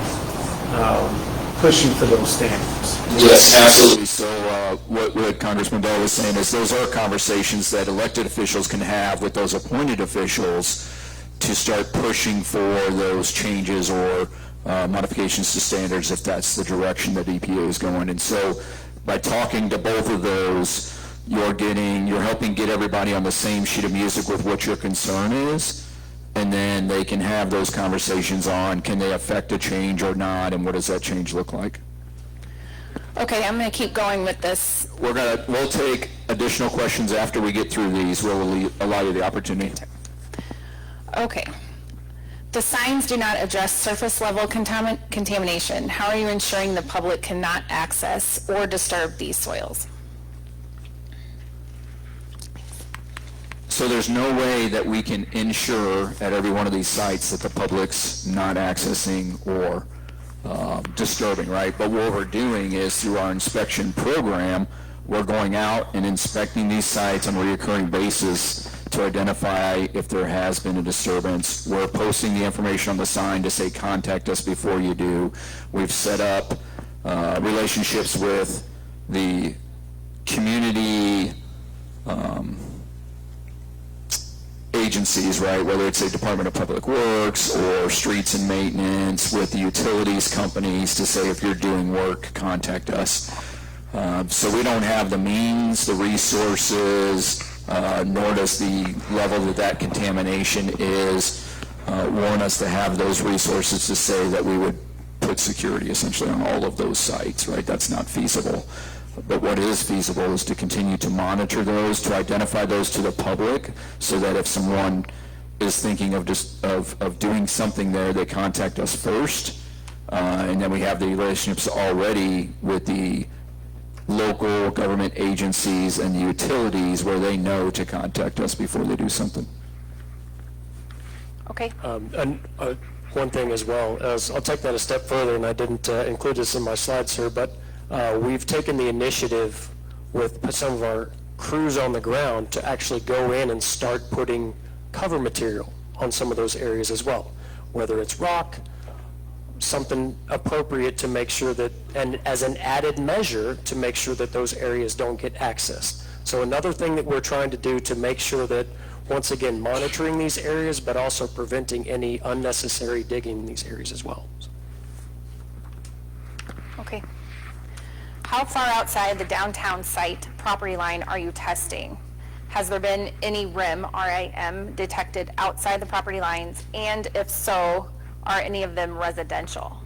K: pushing for those standards.
C: Yes, absolutely. So what Congressman Bell was saying is those are conversations that elected officials can have with those appointed officials to start pushing for those changes or modifications to standards if that's the direction that EPA is going. And so by talking to both of those, you're helping get everybody on the same sheet of music with what your concern is, and then they can have those conversations on can they affect a change or not, and what does that change look like.
A: Okay, I'm going to keep going with this.
C: We'll take additional questions after we get through these. We'll allow you the opportunity.
A: Okay. The signs do not address surface level contamination. How are you ensuring the public cannot access or disturb these soils?
C: So there's no way that we can ensure at every one of these sites that the public's not accessing or disturbing, right? But what we're doing is through our inspection program, we're going out and inspecting these sites on a recurring basis to identify if there has been a disturbance. We're posting the information on the sign to say, contact us before you do. We've set up relationships with the community agencies, right, whether it's a Department of Public Works or Streets and Maintenance, with the utilities companies to say, if you're doing work, contact us. So we don't have the means, the resources, nor does the level that contamination is warrant us to have those resources to say that we would put security essentially on all of those sites, right? That's not feasible. But what is feasible is to continue to monitor those, to identify those to the public, so that if someone is thinking of doing something there, they contact us first, and then we have the relationships already with the local government agencies and the utilities where they know to contact us before they do something.
A: Okay.
D: And one thing as well, as I'll take that a step further, and I didn't include this in my slides, sir, but we've taken the initiative with some of our crews on the ground to actually go in and start putting cover material on some of those areas as well, whether it's rock, something appropriate to make sure that, and as an added measure to make sure that those areas don't get accessed. So another thing that we're trying to do to make sure that, once again, monitoring these areas, but also preventing any unnecessary digging in these areas as well.
A: Okay. How far outside the downtown site property line are you testing? Has there been any RIM detected outside the property lines? And if so, are any of them residential?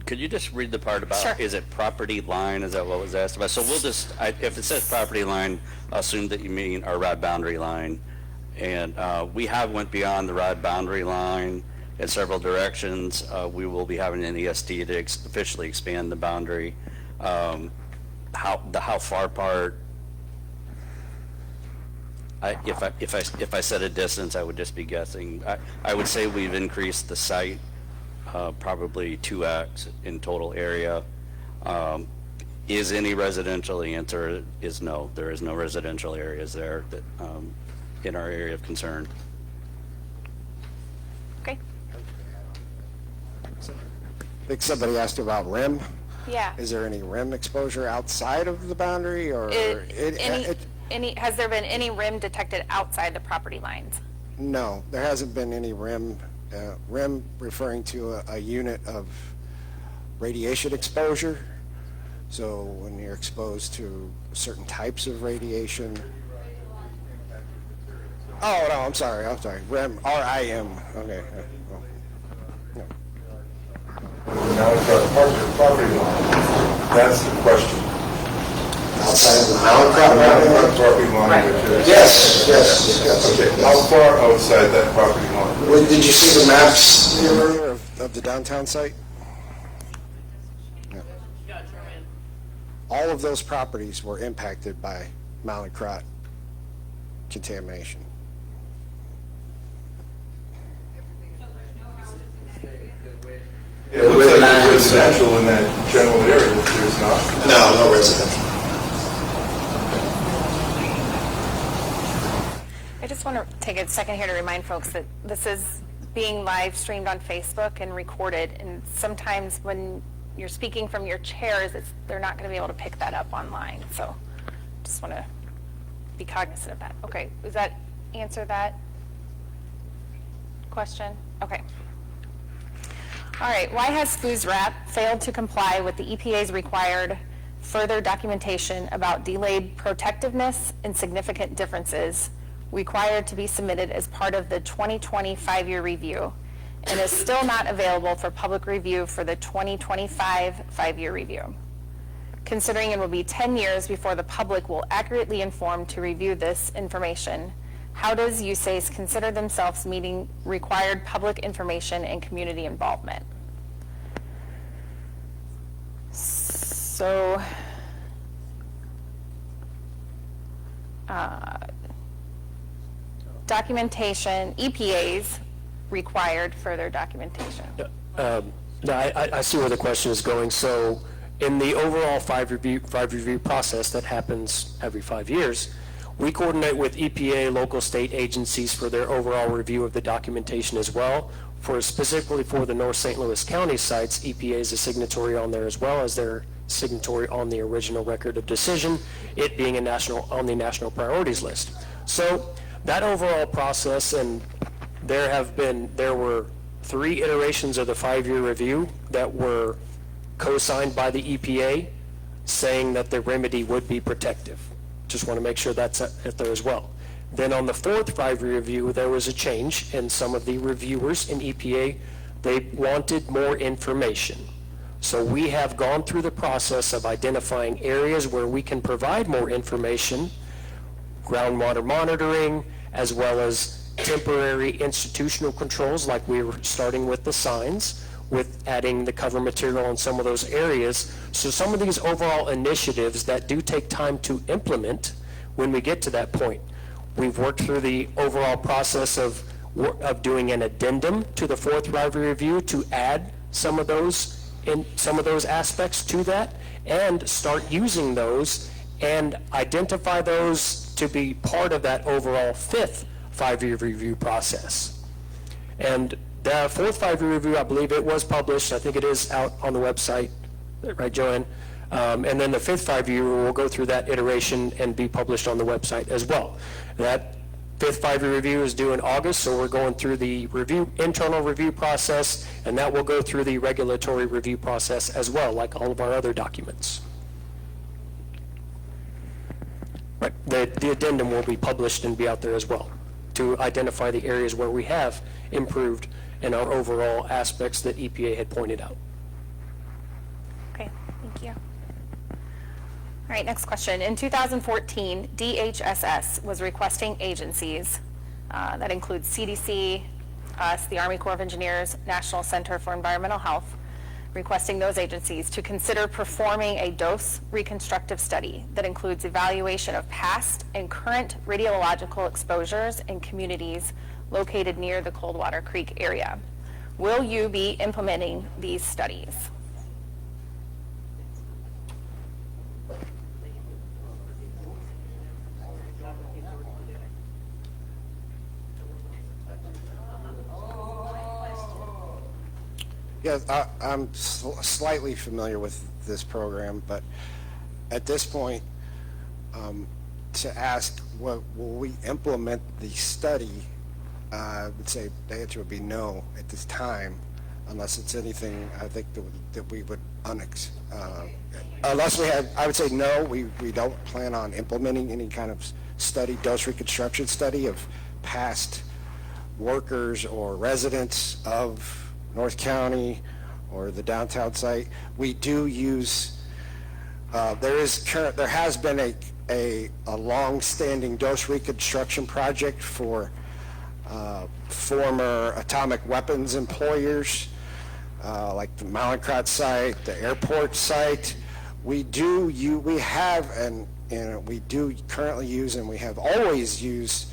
I: Could you just read the part about,
A: Sure.
I: Is it property line? Is that what was asked about? So we'll just, if it says property line, I'll assume that you mean our rod boundary line. And we have went beyond the rod boundary line in several directions. We will be having an ESD to officially expand the boundary. How far part, if I said a distance, I would just be guessing. I would say we've increased the site probably 2x in total area. Is any residential? The answer is no. There is no residential areas there that in our area of concern.
A: Okay.
E: I think somebody asked about RIM.
A: Yeah.
E: Is there any RIM exposure outside of the boundary, or
A: Has there been any RIM detected outside the property lines?
E: No, there hasn't been any RIM. RIM referring to a unit of radiation exposure. So when you're exposed to certain types of radiation. Oh, no, I'm sorry. RIM, R-I-M. Okay.
J: Now it's our property line. That's the question.
E: Outside of the
J: Property line.
E: Yes.
J: Okay, how far outside that property line?
E: Did you see the maps earlier of the downtown site? Yeah. All of those properties were impacted by malacrot contamination.
J: It looks like it's residential in that general area, but there's not.
E: No residential.
A: I just want to take a second here to remind folks that this is being live streamed on Facebook and recorded, and sometimes when you're speaking from your chairs, they're not going to be able to pick that up online. So just want to be cognizant of that. Okay, does that answer that question? Okay. All right, why has FUSRAP failed to comply with the EPA's required further documentation about delayed protectiveness and significant differences required to be submitted as part of the 2020 5-year review, and is still not available for public review for the 2025 5-year review? Considering it will be 10 years before the public will accurately inform to review this information, How does USACE consider themselves meeting required public information and community involvement? So, documentation, EPA's required further documentation.
D: No, I see where the question is going. So in the overall five review process that happens every 5 years, we coordinate with EPA, local state agencies for their overall review of the documentation as well. Specifically for the North St. Louis County sites, EPA is a signatory on there as well as their signatory on the original record of decision, it being on the national priorities list. So that overall process, and there were 3 iterations of the 5-year review that were co-signed by the EPA saying that the remedy would be protective. Just want to make sure that's there as well. Then on the 4th 5-year review, there was a change, and some of the reviewers in EPA, they wanted more information. So we have gone through the process of identifying areas where we can provide more information, groundwater monitoring, as well as temporary institutional controls, like we were starting with the signs, with adding the cover material in some of those areas. So some of these overall initiatives that do take time to implement when we get to that point. We've worked through the overall process of doing an addendum to the 4th 5-year review to add some of those aspects to that and start using those and identify those to be part of that overall 5th 5-year review process. And the 4th 5-year review, I believe it was published. I think it is out on the website, right, Joanne? And then the 5th 5-year will go through that iteration and be published on the website as well. That 5th 5-year review is due in August, so we're going through the internal review process, and that will go through the regulatory review process as well, like all of our other documents. Right. The addendum will be published and be out there as well to identify the areas where we have improved in our overall aspects that EPA had pointed out.
A: Okay, thank you. All right, next question. In 2014, DHSS was requesting agencies, that includes CDC, us, the Army Corps of Engineers, National Center for Environmental Health, requesting those agencies to consider performing a dose reconstructive study that includes evaluation of past and current radiological exposures in communities located near the Coldwater Creek area. Will you be implementing these studies?
E: Yes, I'm slightly familiar with this program, but at this point, to ask, will we implement the study, I would say the answer would be no at this time, unless it's anything I think that we would unless we had, I would say no, we don't plan on implementing any kind of study, dose reconstruction study of past workers or residents of North County or the downtown site. We do use, there has been a long-standing dose reconstruction project for former atomic weapons employers, like the Mallinckrodt site, the airport site. We do currently use, and we have always used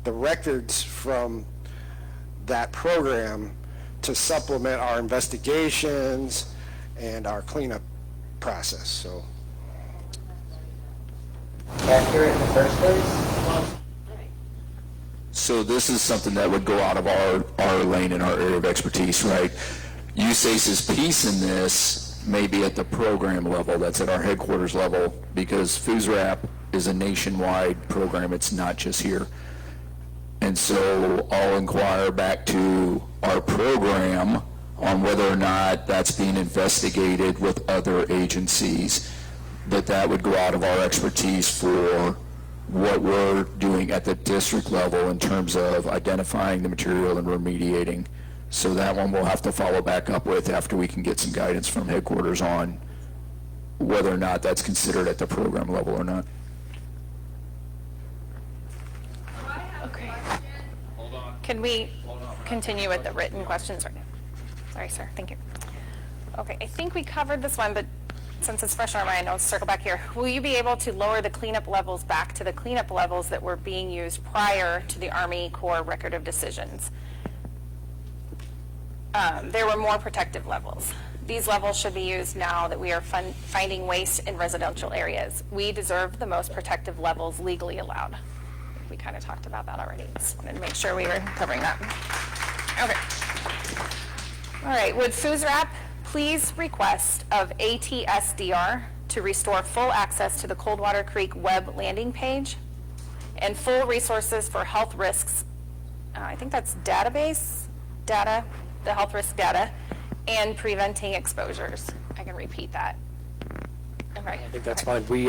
E: the records from that program to supplement our investigations and our cleanup process. So
G: accurate in the first place?
C: So this is something that would go out of our lane and our area of expertise, right? USACE's piece in this may be at the program level, that's at our headquarters level, because FUSRAP is a nationwide program, it's not just here. And so I'll inquire back to our program on whether or not that's being investigated with other agencies, but that would go out of our expertise for what we're doing at the district level in terms of identifying the material and remediating. So that one we'll have to follow back up with after we can get some guidance from headquarters on whether or not that's considered at the program level or not.
H: Okay.
A: Can we continue with the written questions right now? Sorry, sir. Thank you. Okay, I think we covered this one, but since it's fresh on our mind, I'll circle back here. Will you be able to lower the cleanup levels back to the cleanup levels that were being used prior to the Army Corps Record of Decisions? There were more protective levels. These levels should be used now that we are finding waste in residential areas. We deserve the most protective levels legally allowed. We kind of talked about that already. Just wanted to make sure we were covering that. Okay. All right, would FUSRAP please request of ATSDR to restore full access to the Coldwater Creek web landing page and full resources for health risks, I think that's database data, the health risk data, and preventing exposures. I can repeat that. Okay.
D: I think that's fine. We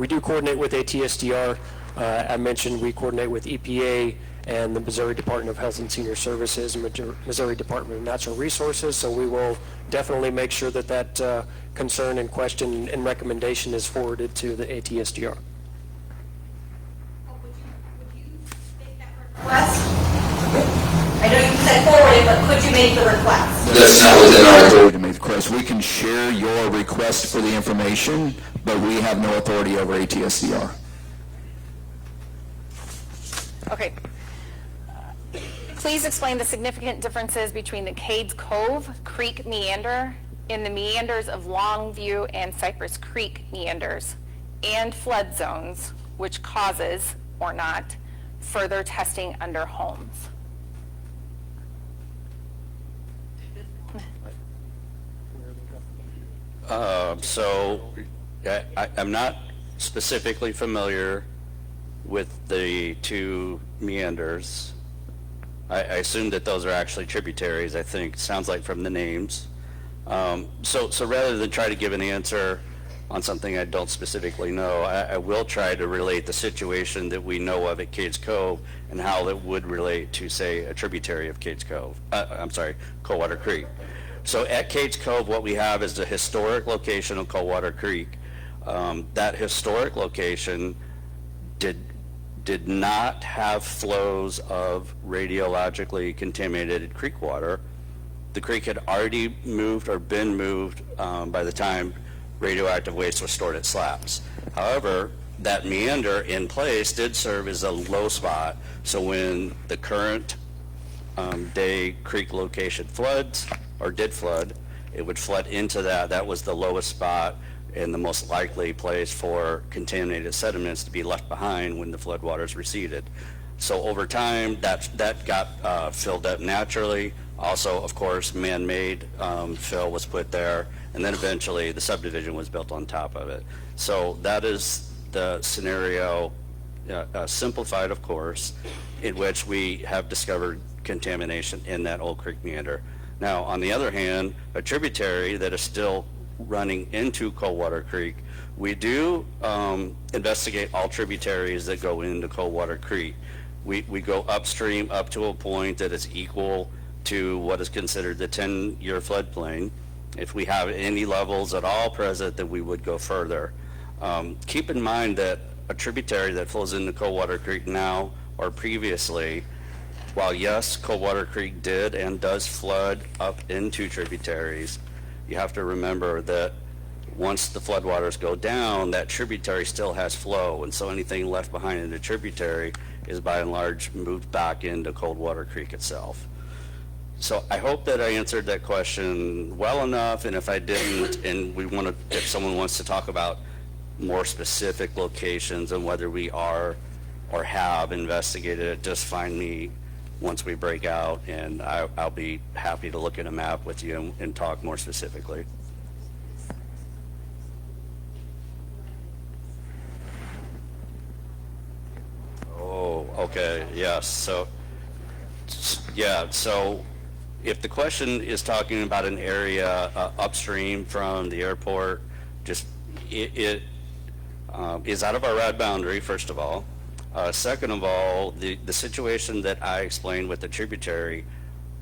D: do coordinate with ATSDR. I mentioned we coordinate with EPA and the Missouri Department of Health and Senior Services and Missouri Department of Natural Resources, so we will definitely make sure that that concern and question and recommendation is forwarded to the ATSDR.
F: Would you make that request? I know you said forward it, but could you make the request?
C: That's not within our authority to make the request. We can share your request for the information, but we have no authority over ATSDR.
A: Okay. Please explain the significant differences between the Cades Cove Creek meander and the meanders of Longview and Cypress Creek meanders and flood zones, which causes, or not, further testing under homes.
I: I'm not specifically familiar with the two meanders. I assume that those are actually tributaries, I think, sounds like from the names. So rather than try to give an answer on something I don't specifically know, I will try to relate the situation that we know of at Cades Cove and how it would relate to, say, a tributary of Cades Cove, Coldwater Creek. So at Cades Cove, what we have is the historic location of Coldwater Creek. That historic location did not have flows of radiologically contaminated creek water. The creek had already moved or been moved by the time radioactive waste was stored at slabs. However, that meander in place did serve as a low spot, so when the current day creek location floods, or did flood, it would flood into that. That was the lowest spot and the most likely place for contaminated sediments to be left behind when the floodwaters receded. So over time, that got filled up naturally. Also, of course, man-made fill was put there, and then eventually the subdivision was built on top of it. So that is the scenario, simplified of course, in which we have discovered contamination in that old creek meander. Now, on the other hand, a tributary that is still running into Coldwater Creek, we do investigate all tributaries that go into Coldwater Creek. We go upstream up to a point that is equal to what is considered the 10-year floodplain. If we have any levels at all present, then we would go further. Keep in mind that a tributary that flows into Coldwater Creek now or previously, while yes, Coldwater Creek did and does flood up into tributaries, you have to remember that once the floodwaters go down, that tributary still has flow, and so anything left behind in the tributary is by and large moved back into Coldwater Creek itself. So I hope that I answered that question well enough, and if I didn't, and if someone wants to talk about more specific locations and whether we are or have investigated it, just find me once we break out, and I'll be happy to look at a map with you and talk more specifically. Oh, okay, yes. So if the question is talking about an area upstream from the airport, just it is out of our RAD boundary, first of all. Second of all, the situation that I explained with the tributary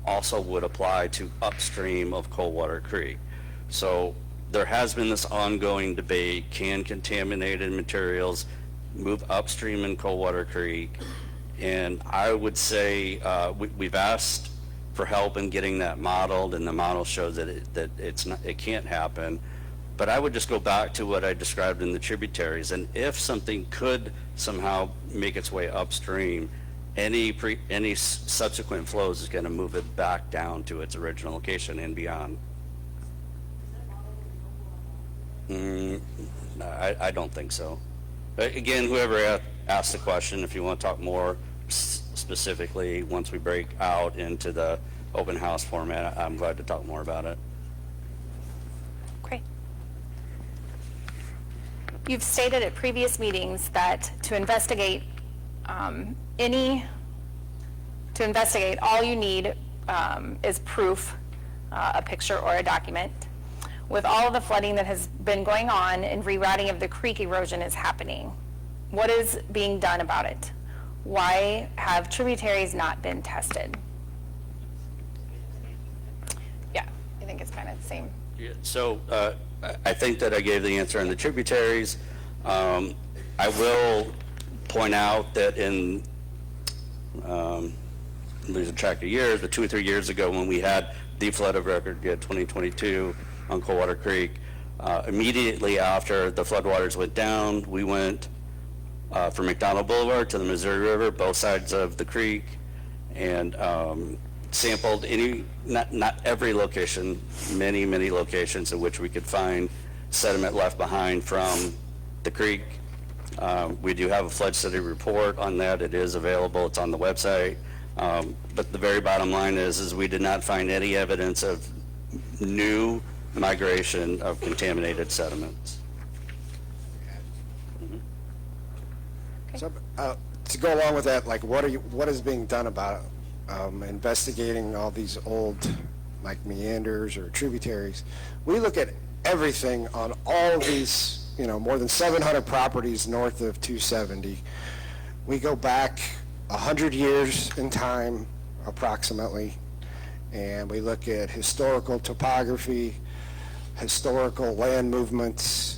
I: also would apply to upstream of Coldwater Creek. So there has been this ongoing debate, can contaminated materials move upstream in Coldwater Creek And I would say we've asked for help in getting that modeled, and the model shows that it can't happen. But I would just go back to what I described in the tributaries, and if something could somehow make its way upstream, any subsequent flows is going to move it back down to its original location and beyond. I don't think so. But again, whoever asked the question, if you want to talk more specifically once we break out into the open house format, I'm glad to talk more about it.
A: Great. You've stated at previous meetings that to investigate all you need is proof, a picture or a document. With all of the flooding that has been going on and rerouting of the creek, erosion is happening. What is being done about it? Why have tributaries not been tested? Yeah, I think it's kind of the same.
I: Yeah, so I think that I gave the answer on the tributaries. I will point out that in losing track of years, but 2 or 3 years ago when we had the flood of record, we had 2022 on Coldwater Creek. Immediately after the floodwaters went down, we went from McDonald Boulevard to the Missouri River, both sides of the creek, and sampled not every location, many locations in which we could find sediment left behind from the creek. We do have a flood study report on that. It is available. It's on the website. But the very bottom line is we did not find any evidence of new migration of contaminated sediments.
E: So, to go along with that, like what is being done about investigating all these old like meanders or tributaries? We look at everything on all of these, more than 700 properties north of 270. We go back 100 years in time approximately, and we look at historical topography, historical land movements,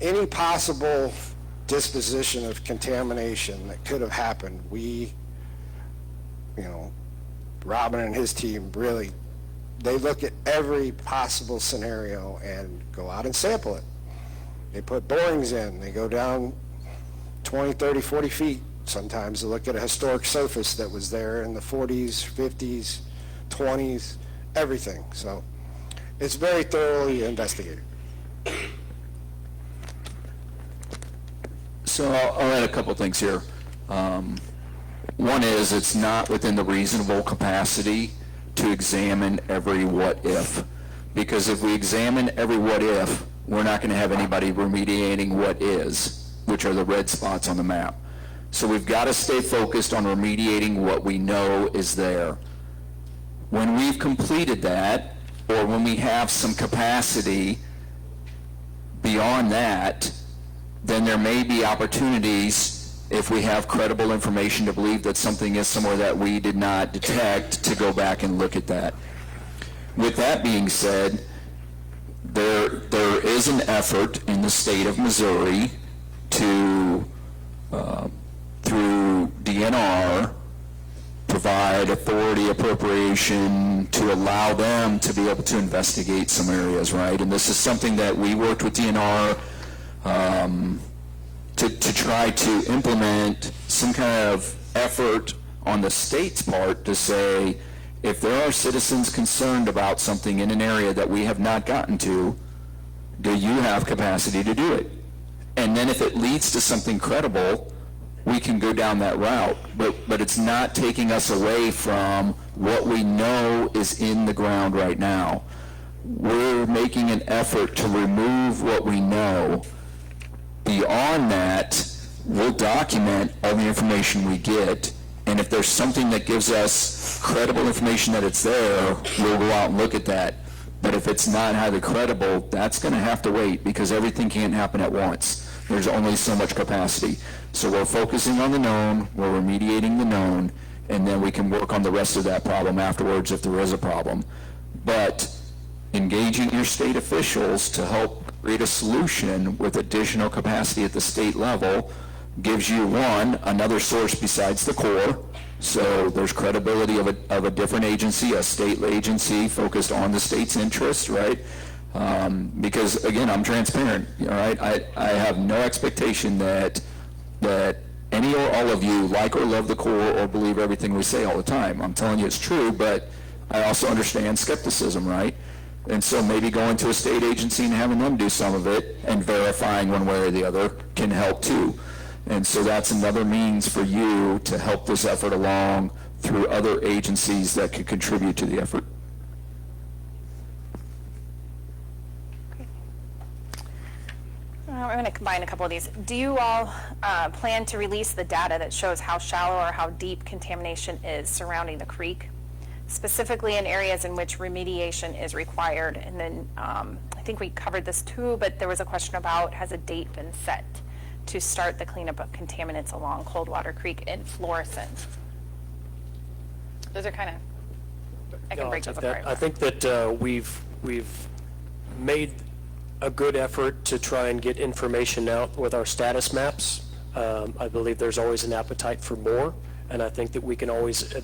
E: any possible disposition of contamination that could have happened. Robin and his team really, they look at every possible scenario and go out and sample it. They put borings in, they go down 20, 30, 40 feet sometimes to look at a historic surface that was there in the 40s, 50s, 20s, everything. So it's very thoroughly investigated.
C: So I'll add a couple things here. One is it's not within the reasonable capacity to examine every what if. Because if we examine every what if, we're not going to have anybody remediating what is, which are the red spots on the map. So we've got to stay focused on remediating what we know is there. When we've completed that, or when we have some capacity beyond that, then there may be opportunities, if we have credible information to believe that something is somewhere that we did not detect, to go back and look at that. With that being said, there is an effort in the state of Missouri to, through DNR, provide authority appropriation to allow them to be able to investigate some areas, right? And this is something that we worked with DNR to try to implement some kind of effort on the state's part to say, if there are citizens concerned about something in an area that we have not gotten to, do you have capacity to do it? And then if it leads to something credible, we can go down that route. But it's not taking us away from what we know is in the ground right now. We're making an effort to remove what we know. Beyond that, we'll document all the information we get, and if there's something that gives us credible information that it's there, we'll go out and look at that. But if it's not highly credible, that's going to have to wait, because everything can't happen at once. There's only so much capacity. So we're focusing on the known, we're remediating the known, and then we can work on the rest of that problem afterwards if there is a problem. But engaging your state officials to help create a solution with additional capacity at the state level gives you, one, another source besides the Corps. So there's credibility of a different agency, a state agency focused on the state's interest, right? Because again, I'm transparent, all right? I have no expectation that any or all of you like or love the Corps or believe everything we say all the time. I'm telling you it's true, but I also understand skepticism, right? And so maybe going to a state agency and having them do some of it and verifying one way or the other can help too. And so that's another means for you to help this effort along through other agencies that could contribute to the effort.
A: We're going to combine a couple of these. Do you all plan to release the data that shows how shallow or how deep contamination is surrounding the creek, specifically in areas in which remediation is required? And then I think we covered this too, but there was a question about, has a date been set to start the cleanup of contaminants along Coldwater Creek in Florissant? Those are kind of, I can break those apart.
D: I think that we've made a good effort to try and get information out with our status maps. I believe there's always an appetite for more, and I think that we can always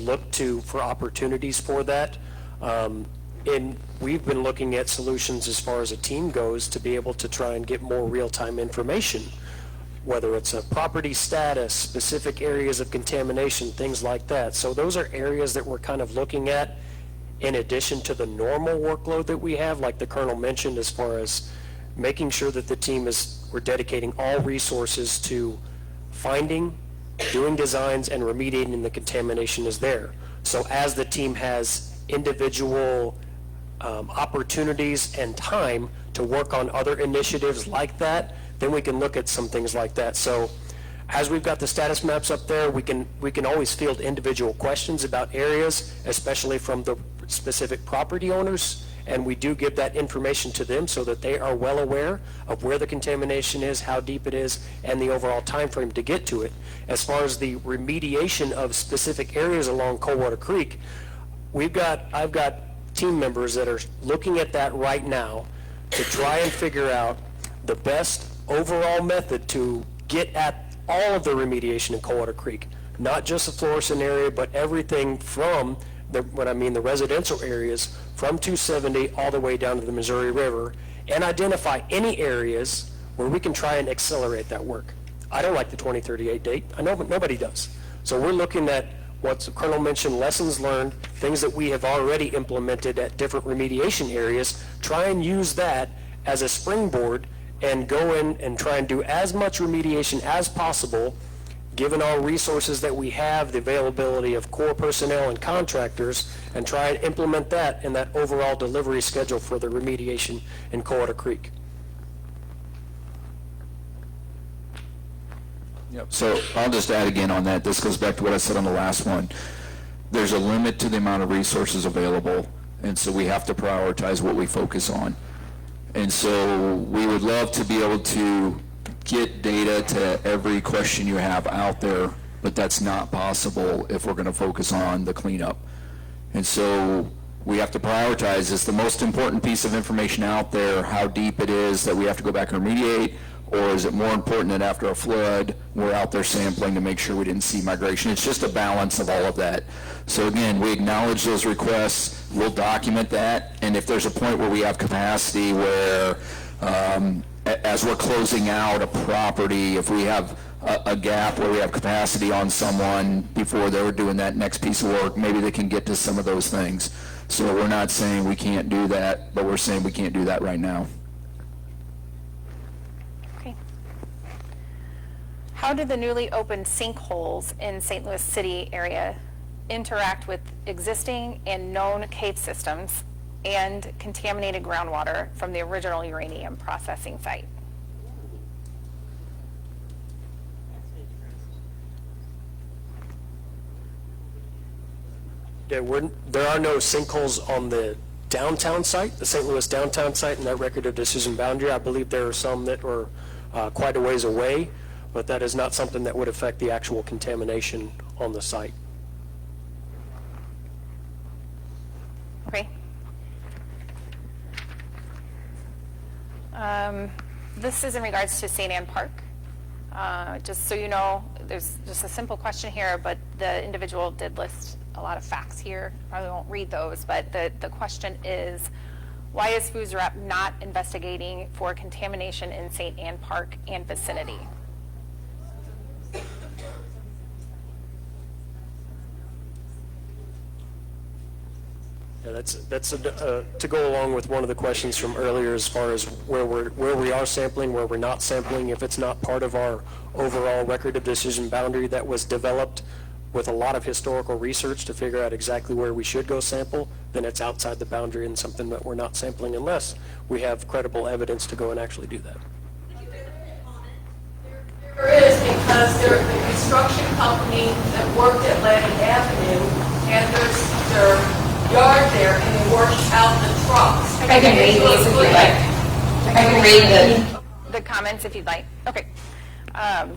D: look for opportunities for that. And we've been looking at solutions as far as a team goes to be able to try and get more real-time information, whether it's a property status, specific areas of contamination, things like that. So those are areas that we're kind of looking at in addition to the normal workload that we have, like the Colonel mentioned, as far as making sure that the team we're dedicating all resources to finding, doing designs, and remediating the contamination is there. So as the team has individual opportunities and time to work on other initiatives like that, then we can look at some things like that. So as we've got the status maps up there, we can always field individual questions about areas, especially from the specific property owners, and we do give that information to them so that they are well aware of where the contamination is, how deep it is, and the overall time frame to get to it. As far as the remediation of specific areas along Coldwater Creek, I've got team members that are looking at that right now to try and figure out the best overall method to get at all of the remediation in Coldwater Creek, not just the Florissant area, but everything from the residential areas from 270 all the way down to the Missouri River, and identify any areas where we can try and accelerate that work. I don't like the 2038 date. I know, but nobody does. So we're looking at what the Colonel mentioned, lessons learned, things that we have already implemented at different remediation areas, try and use that as a springboard and go in and try and do as much remediation as possible, given our resources that we have, the availability of Corps personnel and contractors, and try and implement that in that overall delivery schedule for the remediation in Coldwater Creek.
C: Yep. So I'll just add again on that. This goes back to what I said on the last one. There's a limit to the amount of resources available, and so we have to prioritize what we focus on. And so we would love to be able to get data to every question you have out there, but that's not possible if we're going to focus on the cleanup. And so we have to prioritize. Is the most important piece of information out there how deep it is that we have to go back and remediate, or is it more important that after a flood we're out there sampling to make sure we didn't see migration? It's just a balance of all of that. So again, we acknowledge those requests, we'll document that, and if there's a point where we have capacity where as we're closing out a property, if we have a gap where we have capacity on someone before they're doing that next piece of work, maybe they can get to some of those things. So we're not saying we can't do that, but we're saying we can't do that right now.
A: Okay. How do the newly opened sinkholes in St. Louis City area interact with existing and known cave systems and contaminated groundwater from the original uranium processing site?
D: There are no sinkholes on the downtown site, the St. Louis downtown site, in that record of decision boundary. I believe there are some that were quite a ways away, but that is not something that would affect the actual contamination on the site.
A: Okay. This is in regards to St. Anne Park. Just so you know, there's just a simple question here, but the individual did list a lot of facts here. Probably won't read those, but the question is, why is FUSRAP not investigating for contamination in St. Anne Park and vicinity?
D: Yeah, that's to go along with one of the questions from earlier as far as where we are sampling, where we're not sampling. If it's not part of our overall record of decision boundary that was developed with a lot of historical research to figure out exactly where we should go sample, then it's outside the boundary and something that we're not sampling unless we have credible evidence to go and actually do that.
H: There is, because there's the construction company that worked at Lanning Avenue, and there's their yard there, and they washed out the trucks.
A: I can read these if you'd like. I can read the comments if you'd like. Okay.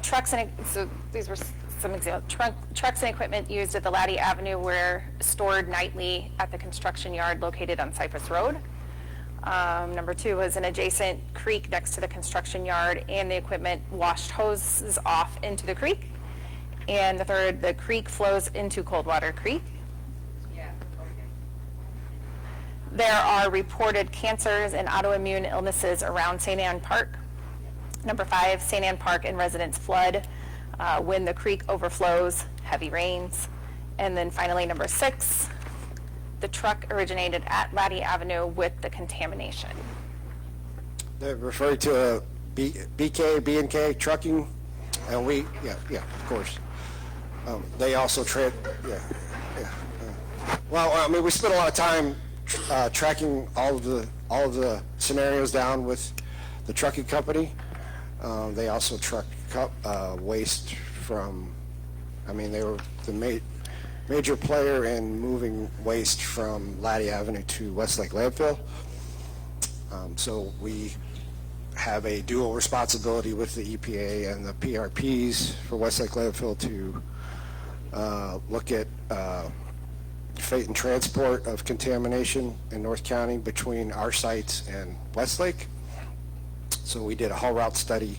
A: Trucks and, so these were some examples. Trucks and equipment used at the Laddie Avenue were stored nightly at the construction yard located on Cypress Road. Number 2 was an adjacent creek next to the construction yard, and the equipment washed hoses off into the creek. And the 3rd, the creek flows into Coldwater Creek. There are reported cancers and autoimmune illnesses around St. Anne Park. Number 5, St. Anne Park and residents flood when the creek overflows, heavy rains. And then finally, number 6, the truck originated at Laddie Avenue with the contamination.
E: They're referring to BK, B&K trucking, and we, yeah, of course. They also well, I mean, we spent a lot of time tracking all of the scenarios down with the trucking company. They also truck waste from, I mean, they were the major player in moving waste from Laddie Avenue to Westlake Landfill. So we have a dual responsibility with the EPA and the PRPs for Westlake Landfill to look at fate and transport of contamination in North County between our sites and Westlake. So we did a haul route study.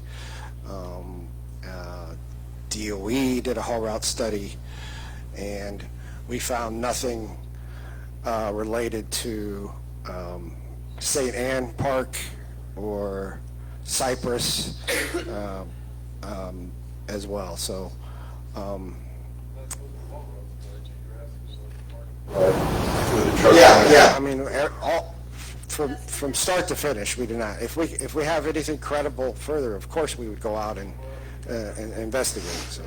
E: DOE did a haul route study, and we found nothing related to St. Anne Park or Cypress as well. So yeah. I mean, all from start to finish, we do not. If we have anything credible further, of course, we would go out and investigate. So.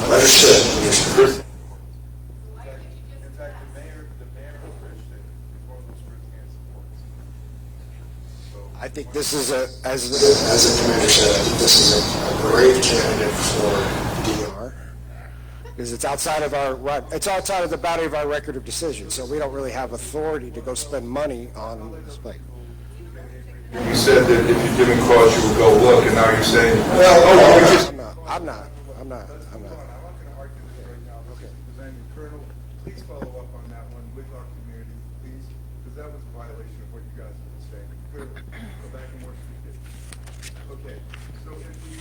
E: Understood. I think this is as the commander said, I think this is a great candidate for DR because it's outside of the boundary of our record of decision. So we don't really have authority to go spend money on this place.
J: You said that if you didn't cause, you would go look, and now you're saying,
E: I'm not.
J: I'm not going to argue this right now. Okay. Colonel, please follow up on that one with our community, please, because that was a violation of what you guys have been saying. Clearly, go back and watch the video. Okay. So if we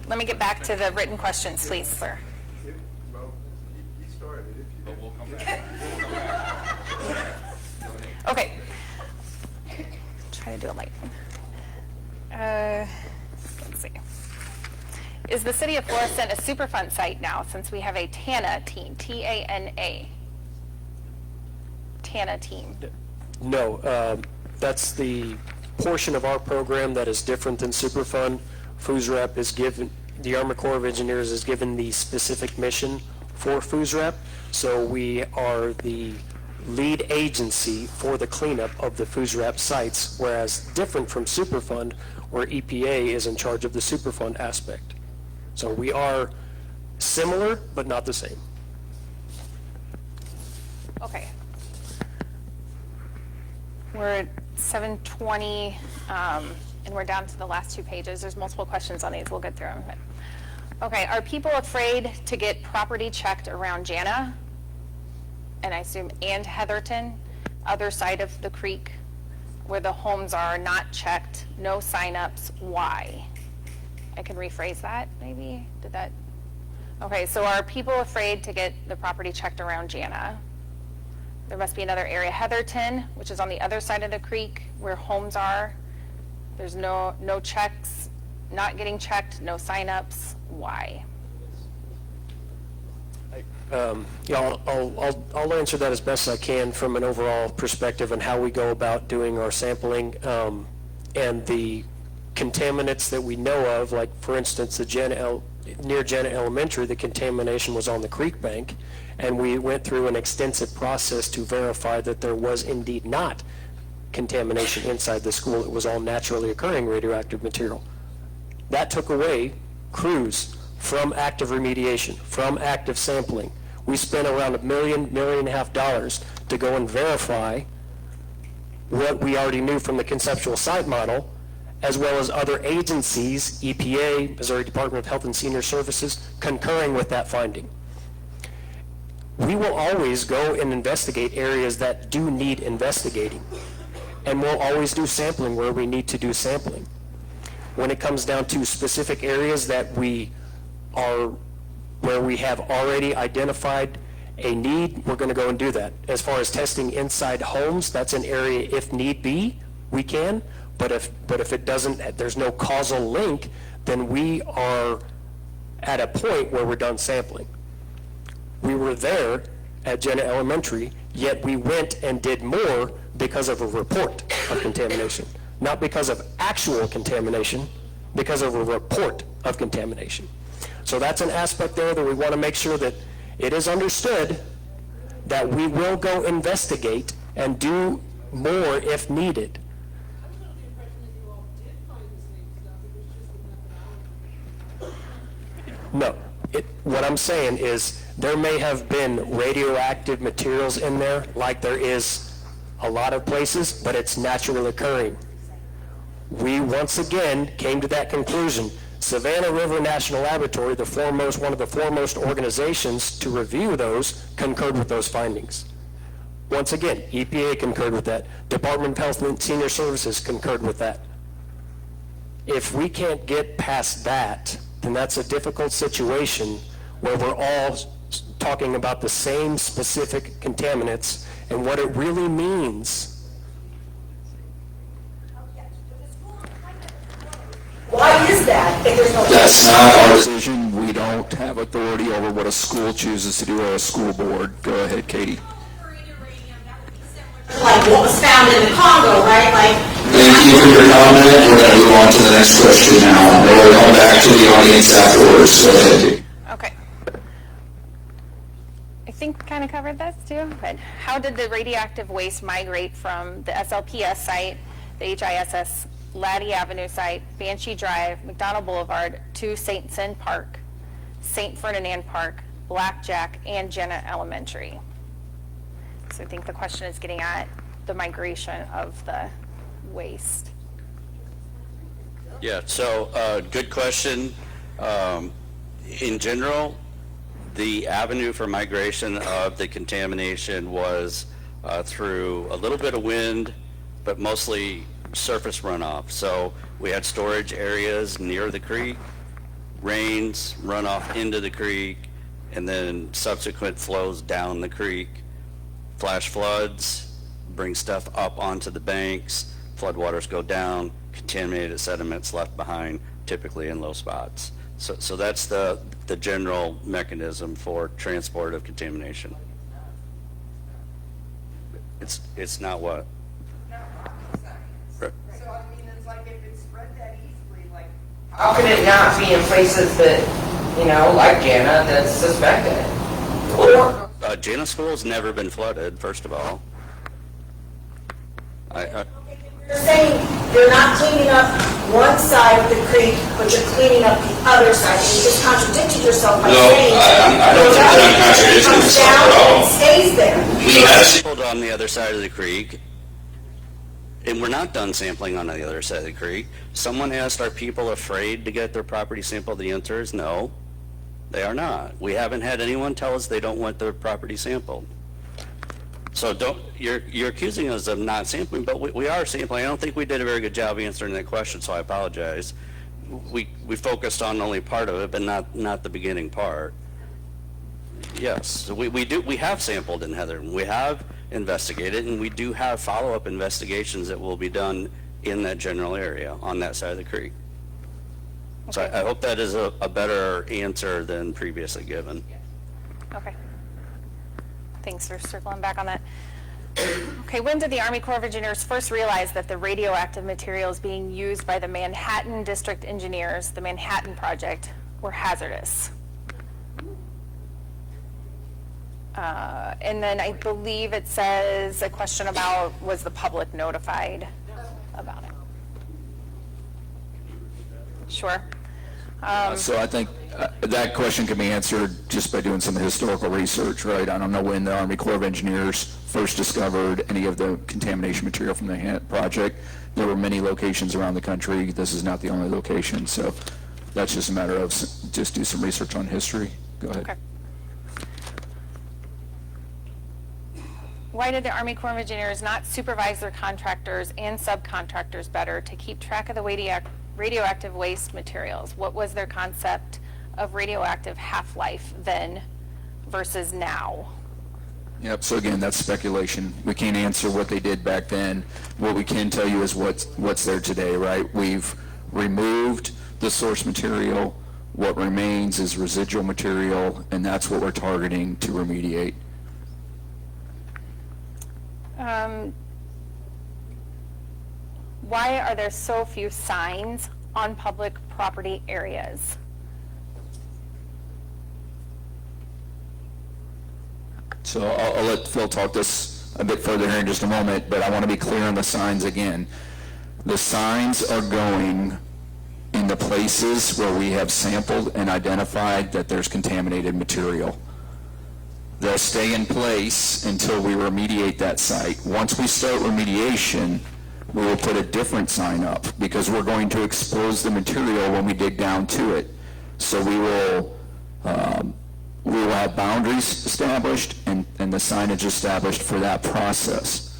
A: Let me get back to the written questions, please, sir.
J: Well, he started. But we'll come back.
A: Okay. Try to do it light. Let's see. Is the city of Florissant a Superfund site now, since we have a TANA team, T-A-N-A? TANA team.
D: No, that's the portion of our program that is different than Superfund. FUSRAP is given, the Army Corps of Engineers is given the specific mission for FUSRAP, so we are the lead agency for the cleanup of the FUSRAP sites, whereas different from Superfund, where EPA is in charge of the Superfund aspect. So we are similar, but not the same.
A: Okay. We're at 7:20, and we're down to the last 2 pages. There's multiple questions on these. We'll get through them. Okay, are people afraid to get property checked around Jana, and I assume, and Heatherton, other side of the creek where the homes are not checked, no signups, why? I can rephrase that, maybe? Did that? Okay, so are people afraid to get the property checked around Jana? There must be another area, Heatherton, which is on the other side of the creek where homes are. There's no checks, not getting checked, no signups, why?
D: Yeah, I'll answer that as best I can from an overall perspective on how we go about doing our sampling, and the contaminants that we know of, like for instance, near Jana Elementary, the contamination was on the creek bank, and we went through an extensive process to verify that there was indeed not contamination inside the school. It was all naturally occurring radioactive material. That took away crews from active remediation, from active sampling. We spent around $1 million and a half to go and verify what we already knew from the conceptual site model, as well as other agencies, EPA, Missouri Department of Health and Senior Services, concurring with that finding. We will always go and investigate areas that do need investigating, and we'll always do sampling where we need to do sampling. When it comes down to specific areas that where we have already identified a need, we're going to go and do that. As far as testing inside homes, that's an area, if need be, we can. But if it doesn't, there's no causal link, then we are at a point where we're done sampling. We were there at Jana Elementary, yet we went and did more because of a report of contamination, not because of actual contamination, because of a report of contamination. So that's an aspect there that we want to make sure that it is understood that we will go investigate and do more if needed. No, what I'm saying is there may have been radioactive materials in there like there is a lot of places, but it's naturally occurring. We once again came to that conclusion. Savannah River National Laboratory, one of the foremost organizations to review those, concurred with those findings. Once again, EPA concurred with that. Department of Health and Senior Services concurred with that. If we can't get past that, then that's a difficult situation where we're all talking about the same specific contaminants and what it really means.
F: Why is that if there's no?
C: That's not our decision. We don't have authority over what a school chooses to do or a school board. Go ahead, Katie.
F: Like what was found in the Congo, right? Like.
C: Thank you for your comment. We're going to move on to the next question now. We'll come back to the audience afterwards. Go ahead, Katie.
A: Okay. I think kind of covered this too. But how did the radioactive waste migrate from the SLPS site, the HISS Laddie Avenue site, Banshee Drive, McDonald Boulevard to St. Sin Park, St. Ferdinand Park, Blackjack, and Jana Elementary? So I think the question is getting at the migration of the waste.
I: Yeah, so good question. In general, the avenue for migration of the contamination was through a little bit of wind, but mostly surface runoff. So we had storage areas near the creek, rains, runoff into the creek, and then subsequent flows down the creek. Flash floods bring stuff up onto the banks, floodwaters go down, contaminated sediments left behind, typically in low spots. So that's the general mechanism for transport of contamination. It's not what?
G: So, I mean, it's like if it's spread that easily, like, how can it not be in places that, like Jana, that's suspected? Or,
I: Jana School's never been flooded, first of all.
F: You're saying you're not cleaning up one side of the creek, but you're cleaning up the other side. And you just contradicted yourself by saying
C: I don't think I'm contradicting
F: comes
C: myself
F: down
C: at all.
F: and stays there.
C: We have
I: Sampled on the other side of the creek, and we're not done sampling on the other side of the creek. Someone asked, are people afraid to get their property sampled? The answer is no, they are not. We haven't had anyone tell us they don't want their property sampled. So you're accusing us of not sampling, but we are sampling. I don't think we did a very good job answering that question, so I apologize. We focused on only part of it, but not the beginning part. Yes, we have sampled in Heather. We have investigated, and we do have follow-up investigations that will be done in that general area on that side of the creek. So I hope that is a better answer than previously given.
A: Okay. Thanks for circling back on that. Okay, when did the Army Corps of Engineers first realize that the radioactive materials being used by the Manhattan District Engineers, the Manhattan Project, were hazardous? And then I believe it says a question about, was the public notified about it? Sure.
C: So I think that question can be answered just by doing some historical research, right? I don't know when the Army Corps of Engineers first discovered any of the contamination material from the project. There were many locations around the country. This is not the only location, so that's just a matter of just do some research on history. Go ahead.
A: Okay. Why did the Army Corps of Engineers not supervise their contractors and subcontractors better to keep track of the radioactive waste materials? What was their concept of radioactive half-life then versus now?
C: Yep, so again, that's speculation. We can't answer what they did back then. What we can tell you is what's there today, right? We've removed the source material. What remains is residual material, and that's what we're targeting to remediate.
A: Why are there so few signs on public property areas?
C: So I'll let Phil talk this a bit further here in just a moment, but I want to be clear on the signs again. The signs are going in the places where we have sampled and identified that there's contaminated material. They'll stay in place until we remediate that site. Once we start remediation, we will put a different sign up because we're going to expose the material when we dig down to it. So we will have boundaries established and the signage established for that process.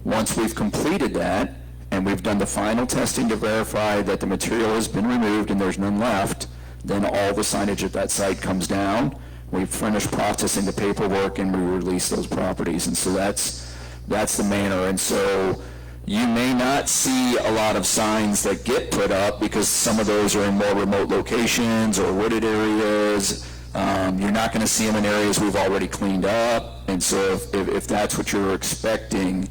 C: Once we've completed that and we've done the final testing to verify that the material has been removed and there's none left, then all the signage at that site comes down. We've finished processing the paperwork and we release those properties. And so that's the manner. And so you may not see a lot of signs that get put up because some of those are in more remote locations or wooded areas. You're not going to see them in areas we've already cleaned up. And so if that's what you're expecting,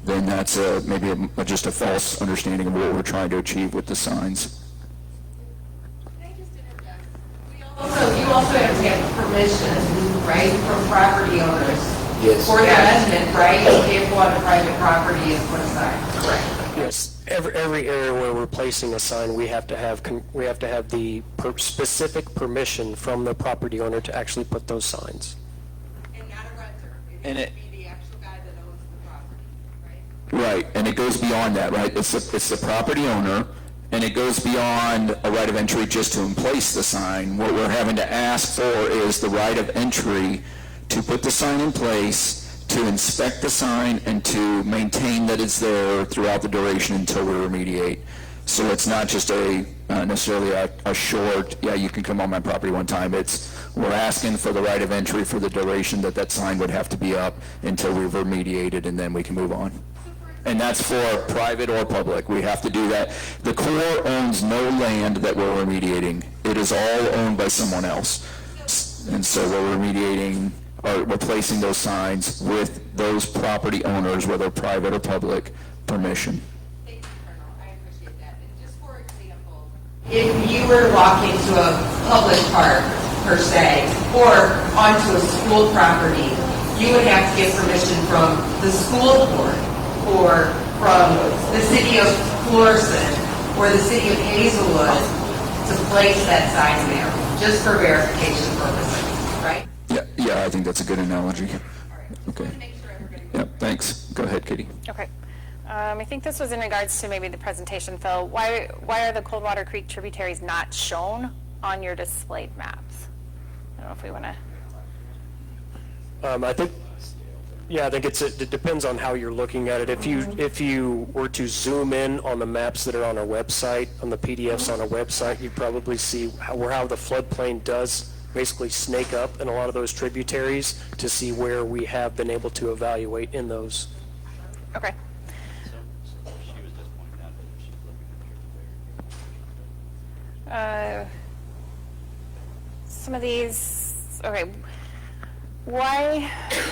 C: then that's maybe just a false understanding of what we're trying to achieve with the signs.
G: You also have to have permission, right, from property owners.
E: Yes.
G: For the amendment, right? You can't go on private property and put a sign. Correct.
D: Yes, every area where we're placing a sign, we have to have the specific permission from the property owner to actually put those signs.
G: And not a renter.
C: And
G: It has to be the actual guy that owns the property, right?
C: Right, and it goes beyond that, right? It's the property owner, and it goes beyond a right of entry just to emplace the sign. What we're having to ask for is the right of entry to put the sign in place, to inspect the sign, and to maintain that it's there throughout the duration until we remediate. So it's not just necessarily a short, yeah, you can come on my property one time. We're asking for the right of entry for the duration that sign would have to be up until we've remediated, and then we can move on. And that's for private or public. We have to do that. The Corps owns no land that we're remediating. It is all owned by someone else. And so we're remediating or replacing those signs with those property owners, whether private or public, permission.
G: Thank you, Colonel. I appreciate that. And just for example, if you were to walk into a public park, per se, or onto a school property, you would have to get permission from the school board, or from the city of Florissant, or the city of Hazelwood, to place that sign there, just for verification purposes, right?
C: Yeah, I think that's a good analogy. Okay. Yep, thanks. Go ahead, Katie.
A: Okay. I think this was in regards to maybe the presentation, Phil. Why are the Coldwater Creek tributaries not shown on your displayed maps? I don't know if we want to...
D: I think Yeah, I think it depends on how you're looking at it. If you were to zoom in on the maps that are on our website, on the PDFs on our website, you'd probably see how the floodplain does basically snake up in a lot of those tributaries to see where we have been able to evaluate in those.
A: Okay.
I: She was just pointing out that she's looking at
A: Some of these, okay. Why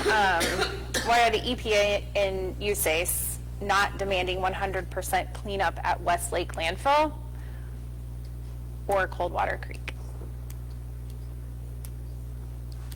A: are the EPA and USACE not demanding 100% cleanup at Westlake landfill or Coldwater Creek?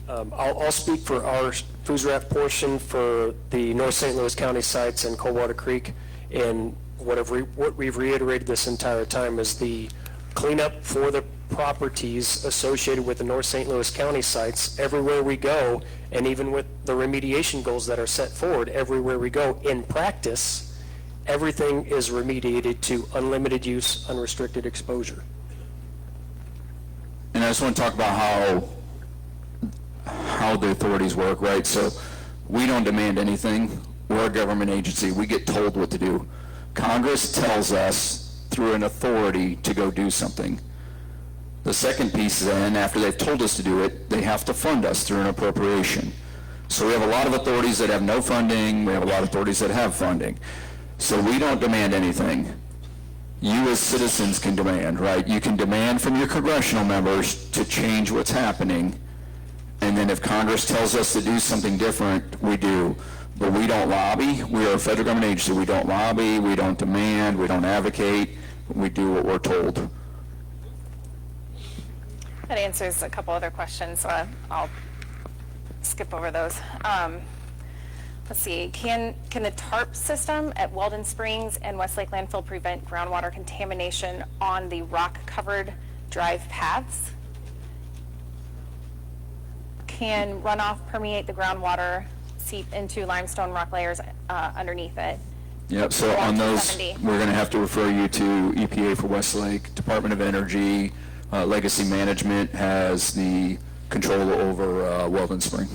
D: I'll speak for our FUSRAP portion for the North St. Louis County sites and Coldwater Creek. And what we've reiterated this entire time is the cleanup for the properties associated with the North St. Louis County sites everywhere we go, and even with the remediation goals that are set forward everywhere we go. In practice, everything is remediated to unlimited use, unrestricted exposure.
C: And I just want to talk about how the authorities work, right? So we don't demand anything. We're a government agency. We get told what to do. Congress tells us through an authority to go do something. The second piece then, after they've told us to do it, they have to fund us through an appropriation. So we have a lot of authorities that have no funding. We have a lot of authorities that have funding. So we don't demand anything. You as citizens can demand, right? You can demand from your congressional members to change what's happening. And then if Congress tells us to do something different, we do. But we don't lobby. We are a federal government agency. We don't lobby. We don't demand. We don't advocate. We do what we're told.
A: That answers a couple other questions, so I'll skip over those. Let's see, can the TARP system at Weldon Springs and Westlake Landfill prevent groundwater contamination on the rock-covered drive paths? Can runoff permeate the groundwater, seep into limestone rock layers underneath it?
C: Yep, so on those,
A: 70.
C: we're going to have to refer you to EPA for Westlake, Department of Energy. Legacy Management has the control over Weldon Spring.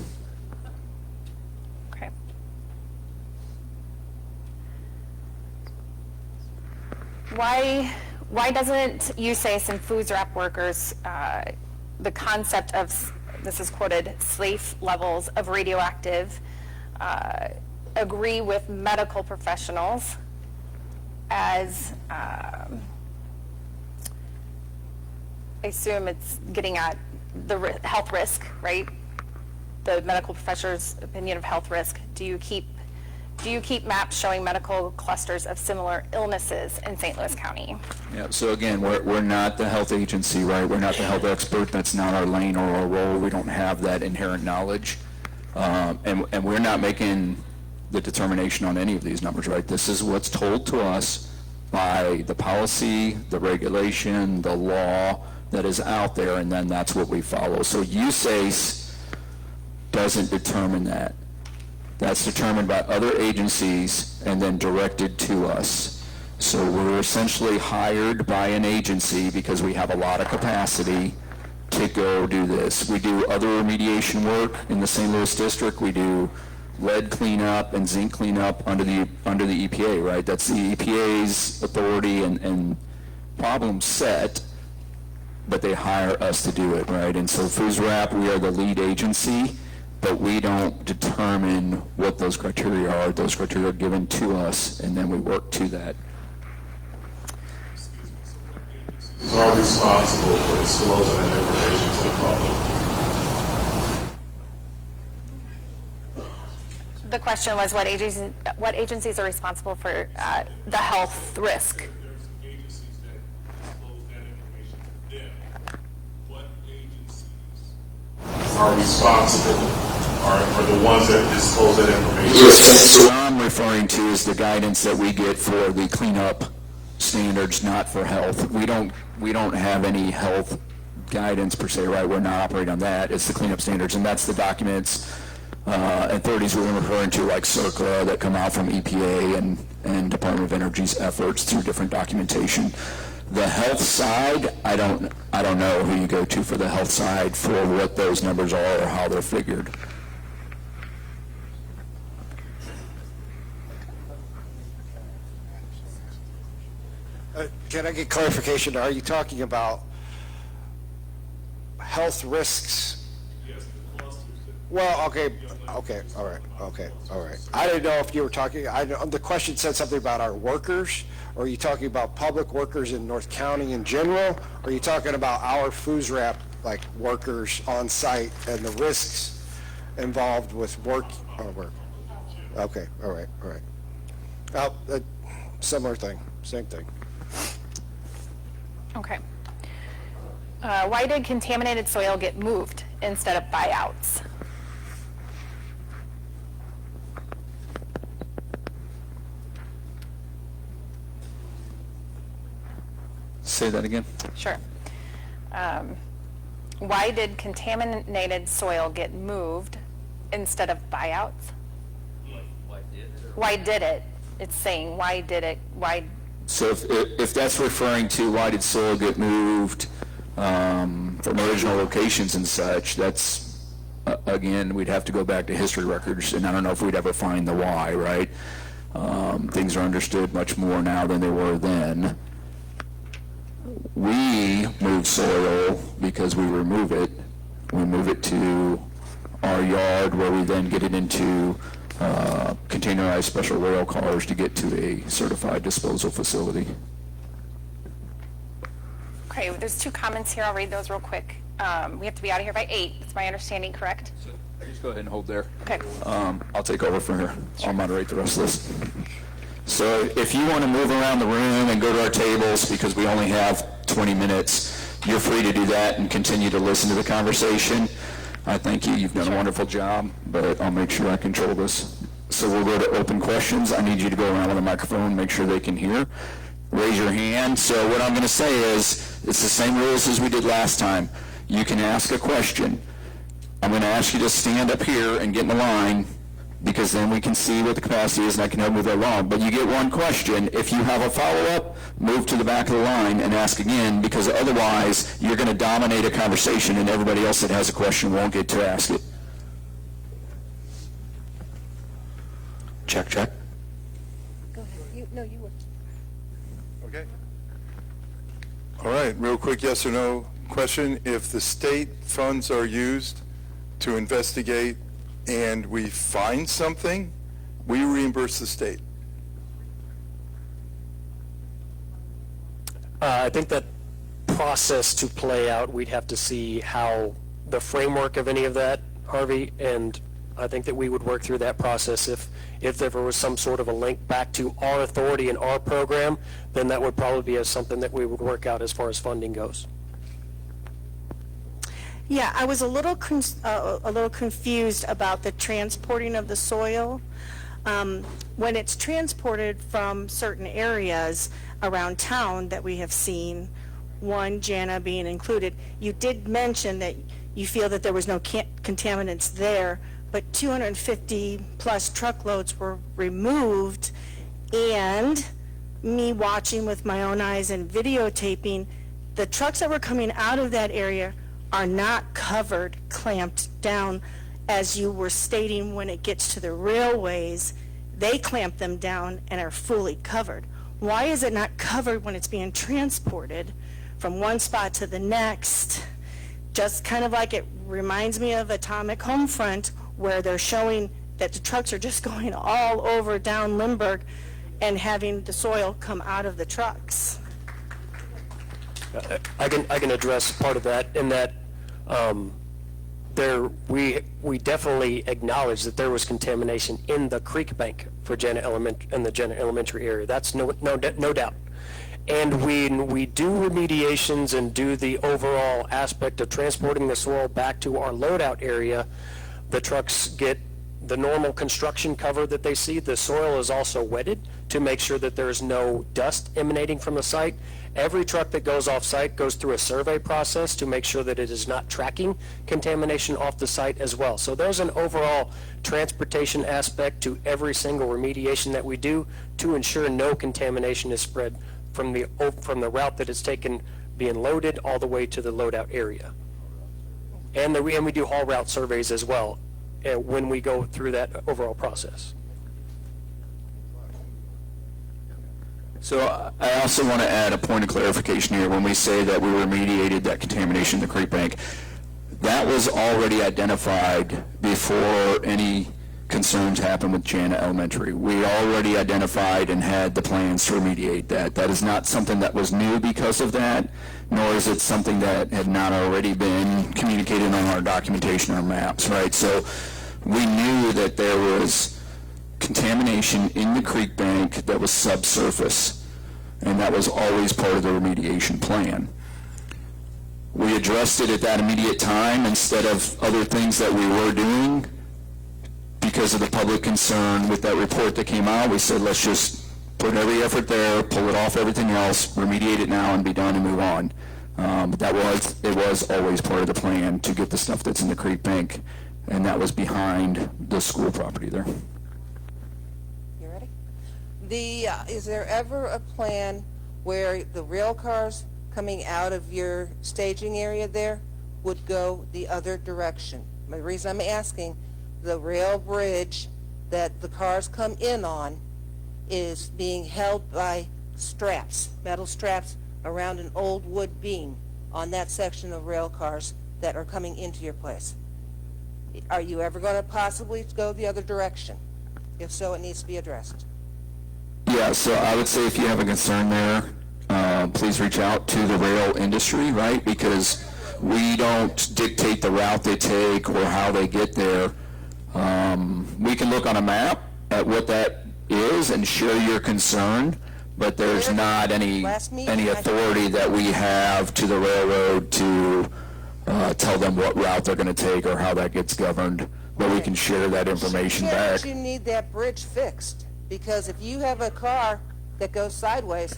A: Okay. Why doesn't USACE and FUSRAP workers, the concept of, this is quoted, safe levels of radioactive, agree with medical professionals as, I assume it's getting at the health risk, right? The medical professor's opinion of health risk. Do you keep maps showing medical clusters of similar illnesses in St. Louis County?
C: Yeah, so again, we're not the health agency, right? We're not the health expert. That's not our lane or our role. We don't have that inherent knowledge. And we're not making the determination on any of these numbers, right? This is what's told to us by the policy, the regulation, the law that is out there, and then that's what we follow. So USACE doesn't determine that. That's determined by other agencies and then directed to us. So we're essentially hired by an agency because we have a lot of capacity to go do this. We do other remediation work in the St. Louis district. We do lead cleanup and zinc cleanup under the EPA, right? That's the EPA's authority and problem set, but they hire us to do it, right? And so FUSRAP, we are the lead agency, but we don't determine what those criteria are. Those criteria are given to us, and then we work to that.
L: Is are responsible for disclosing that information to the public?
A: The question was what agencies are responsible for the health risk?
L: There's agencies that disclose that information to them. What agencies are responsible, are the ones that disclose that information?
C: So what I'm referring to is the guidance that we get for the cleanup standards, not for health. We don't have any health guidance per se, right? We're not operating on that. It's the cleanup standards, and that's the documents authorities we're referring to, like CERCLA, that come out from EPA and Department of Energy's efforts through different documentation. The health side, I don't know who you go to for the health side for what those numbers are or how they're figured.
E: Can I get clarification? Are you talking about health risks?
L: Yes, the clusters that
E: Well, okay, all right. I didn't know if you were talking, the question said something about our workers, or are you talking about public workers in North County in general? Or are you talking about our FUSRAP, like workers on site and the risks involved with work? Okay, all right. Similar thing, same thing.
A: Okay. Why did contaminated soil get moved instead of buyouts?
C: Say that again.
A: Sure. Why did contaminated soil get moved instead of buyouts? Why did it? It's saying, why did it, why?
C: So if that's referring to why did soil get moved from original locations and such, that's, again, we'd have to go back to history records, and I don't know if we'd ever find the why, right? Things are understood much more now than they were then. We move soil because we remove it. We move it to our yard where we then get it into containerized special rail cars to get to a certified disposal facility.
A: Okay, there's two comments here. I'll read those real quick. We have to be out of here by 8. That's my understanding, correct?
C: Just go ahead and hold there.
A: Okay.
C: I'll take over from here. I'll moderate the rest of this. So if you want to move around the room and go to our tables, because we only have 20 minutes, you're free to do that and continue to listen to the conversation. I thank you. You've done a wonderful job, but I'll make sure I control this. So we'll go to open questions. I need you to go around with a microphone, make sure they can hear. Raise your hand. So what I'm going to say is, it's the same rules as we did last time. You can ask a question. I'm going to ask you to stand up here and get in the line, because then we can see what the capacity is and I can help move that along. But you get one question. If you have a follow-up, move to the back of the line and ask again, because otherwise you're going to dominate a conversation and everybody else that has a question won't get to ask it. Check, check.
A: Go ahead. You would.
J: Okay. All right, real quick yes or no question. If the state funds are used to investigate and we find something, we reimburse the state.
D: I think that process to play out, we'd have to see how the framework of any of that, Harvey, and I think that we would work through that process. If there was some sort of a link back to our authority and our program, then that would probably be something that we would work out as far as funding goes.
M: Yeah, I was a little confused about the transporting of the soil. When it's transported from certain areas around town that we have seen, one, Jana being included, you did mention that you feel that there was no contaminants there, but 250 plus truckloads were removed, and me watching with my own eyes and videotaping, the trucks that were coming out of that area are not covered, clamped down, as you were stating. When it gets to the railways, they clamp them down and are fully covered. Why is it not covered when it's being transported from one spot to the next? Just kind of like it reminds me of Atomic Homefront, where they're showing that the trucks are just going all over down Lindbergh and having the soil come out of the trucks.
D: I can address part of that in that we definitely acknowledge that there was contamination in the creek bank for the Jena Elementary area. That's no doubt. And when we do remediations and do the overall aspect of transporting the soil back to our loadout area, the trucks get the normal construction cover that they see. The soil is also wetted to make sure that there's no dust emanating from the site. Every truck that goes off site goes through a survey process to make sure that it is not tracking contamination off the site as well. So there's an overall transportation aspect to every single remediation that we do to ensure no contamination is spread from the route that it's taken being loaded all the way to the loadout area. And we do haul route surveys as well when we go through that overall process.
C: So I also want to add a point of clarification here. When we say that we remediated that contamination in the creek bank, that was already identified before any concerns happened with Jana Elementary. We already identified and had the plans to remediate that. That is not something that was new because of that, nor is it something that had not already been communicated on our documentation or maps, right? So we knew that there was contamination in the creek bank that was subsurface, and that was always part of the remediation plan. We addressed it at that immediate time instead of other things that we were doing because of the public concern with that report that came out. We said, let's just put every effort there, pull it off everything else, remediate it now and be done and move on. But it was always part of the plan to get the stuff that's in the creek bank, and that was behind the school property there.
G: You ready? Is there ever a plan where the rail cars coming out of your staging area there would go the other direction? The reason I'm asking, the rail bridge that the cars come in on is being held by straps, metal straps around an old wood beam on that section of rail cars that are coming into your place. Are you ever going to possibly go the other direction? If so, it needs to be addressed.
C: Yeah, so I would say if you have a concern there, please reach out to the rail industry, right? Because we don't dictate the route they take or how they get there. We can look on a map at what that is and share your concern, but there's not any authority that we have to the railroad to tell them what route they're going to take or how that gets governed, but we can share that information back.
G: But you need that bridge fixed, because if you have a car that goes sideways,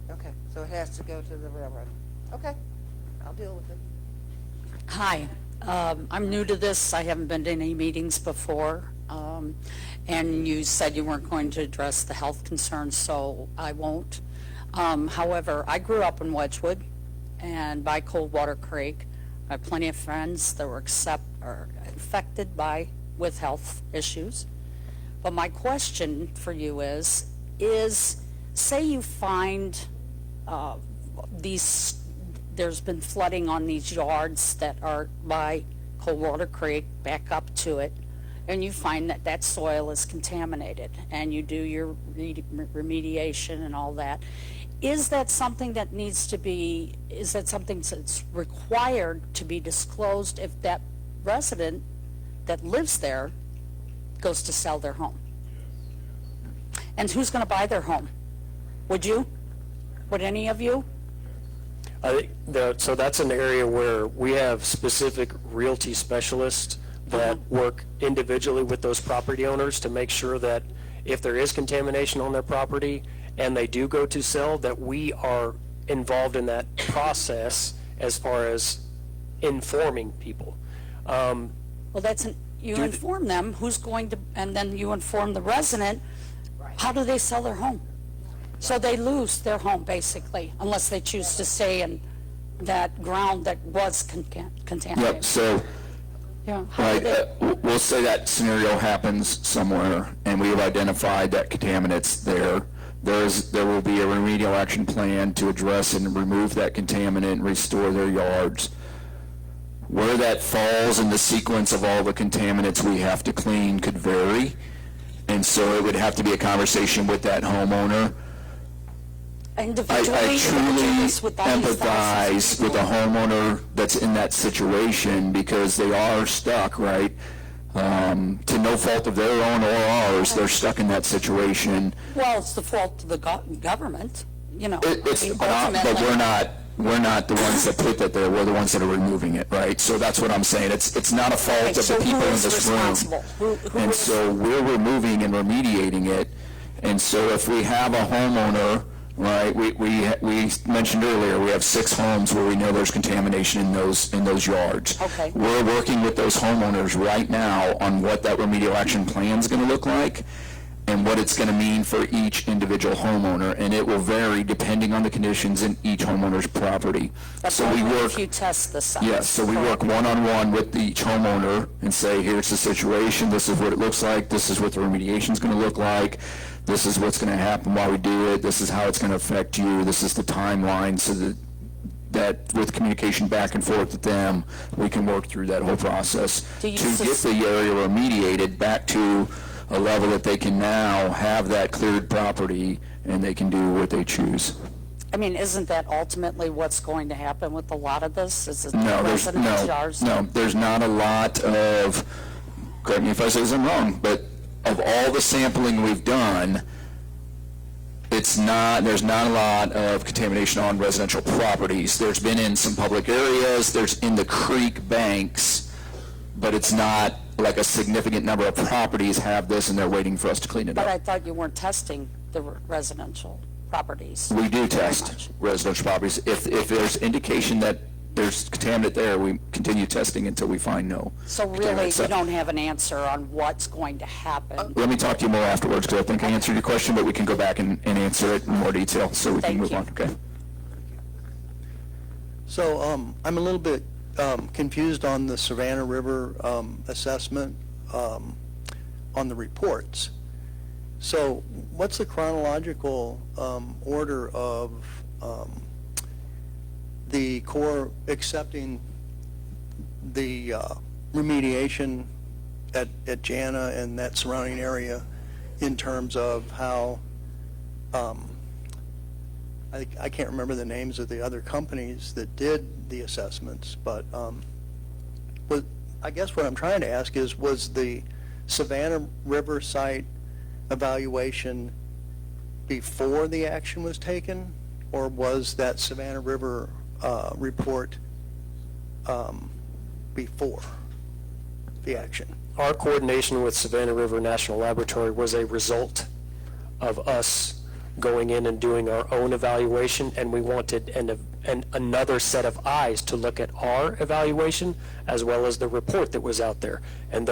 G: okay, so it has to go to the railroad. Okay, I'll deal with it.
N: Hi, I'm new to this. I haven't been to any meetings before. And you said you weren't going to address the health concerns, so I won't. However, I grew up in Wedgwood and by Coldwater Creek. I have plenty of friends that were affected with health issues. But my question for you is say you find there's been flooding on these yards that are by Coldwater Creek, back up to it, and you find that that soil is contaminated, and you do your remediation and all that. Is that something that needs to be, is that something that's required to be disclosed if that resident that lives there goes to sell their home? And who's going to buy their home? Would you? Would any of you?
D: I think so that's an area where we have specific realty specialists that work individually with those property owners to make sure that if there is contamination on their property and they do go to sell, that we are involved in that process as far as informing people.
N: Well, you inform them who's going to, and then you inform the resident, how do they sell their home? So they lose their home, basically, unless they choose to stay in that ground that was contaminated.
C: Yep, so
N: Yeah.
C: we'll say that scenario happens somewhere, and we've identified that contaminants there. There will be a remedial action plan to address and remove that contaminant and restore their yards. Where that falls in the sequence of all the contaminants we have to clean could vary, and so it would have to be a conversation with that homeowner. I truly empathize with a homeowner that's in that situation because they are stuck, right? To no fault of their own or ours, they're stuck in that situation.
N: Well, it's the fault of the government, you know.
C: But we're not the ones that put that there. We're the ones that are removing it, right? So that's what I'm saying. It's not a fault of the people in this room. And so we're removing and remediating it. And so if we have a homeowner, right, we mentioned earlier, we have 6 homes where we know there's contamination in those yards.
N: Okay.
C: We're working with those homeowners right now on what that remedial action plan is going to look like. and what it's going to mean for each individual homeowner, and it will vary depending on the conditions in each homeowner's property.
N: But
C: So we
N: only
C: work,
N: if you test the sites.
C: yes, so we work one-on-one with each homeowner and say, here's the situation, this is what it looks like, this is what the remediation's going to look like, this is what's going to happen while we do it, this is how it's going to affect you, this is the timeline, so that with communication back and forth with them, we can work through that whole process
N: Do
C: to
N: you
C: get the area remediated back to a level that they can now have that cleared property and they can do what they choose.
N: I mean, isn't that ultimately what's going to happen with a lot of this? Is it
C: No, there's
N: residential yards?
C: no, there's not a lot of, correct me if I say I'm wrong, but of all the sampling we've done, there's not a lot of contamination on residential properties. There's been in some public areas, there's in the creek banks, but it's not like a significant number of properties have this and they're waiting for us to clean it
N: But I
C: up.
N: thought you weren't testing the residential properties.
C: We do
N: very
C: test
N: much.
C: residential properties. If there's indication that there's contaminant there, we continue testing until we find no.
N: So really,
C: contaminant. So-
N: you don't have an answer on what's going to happen.
C: Let me talk to you more afterwards, because I think I answered your question, but we can go back and answer it in more detail, so we can
N: Thank
C: move
N: you.
C: on, okay?
O: So I'm a little bit confused on the Savannah River assessment on the reports. So what's the chronological order of the Corps accepting the remediation at Jana and that surrounding area in terms of how, I can't remember the names of the other companies that did the assessments, but I guess what I'm trying to ask is, was the Savannah River site evaluation before the action was taken, or was that Savannah River report before the action?
D: Our coordination with Savannah River National Laboratory was a result of us going in and doing our own evaluation, and we wanted another set of eyes to look at our evaluation as well as the report that was out there. And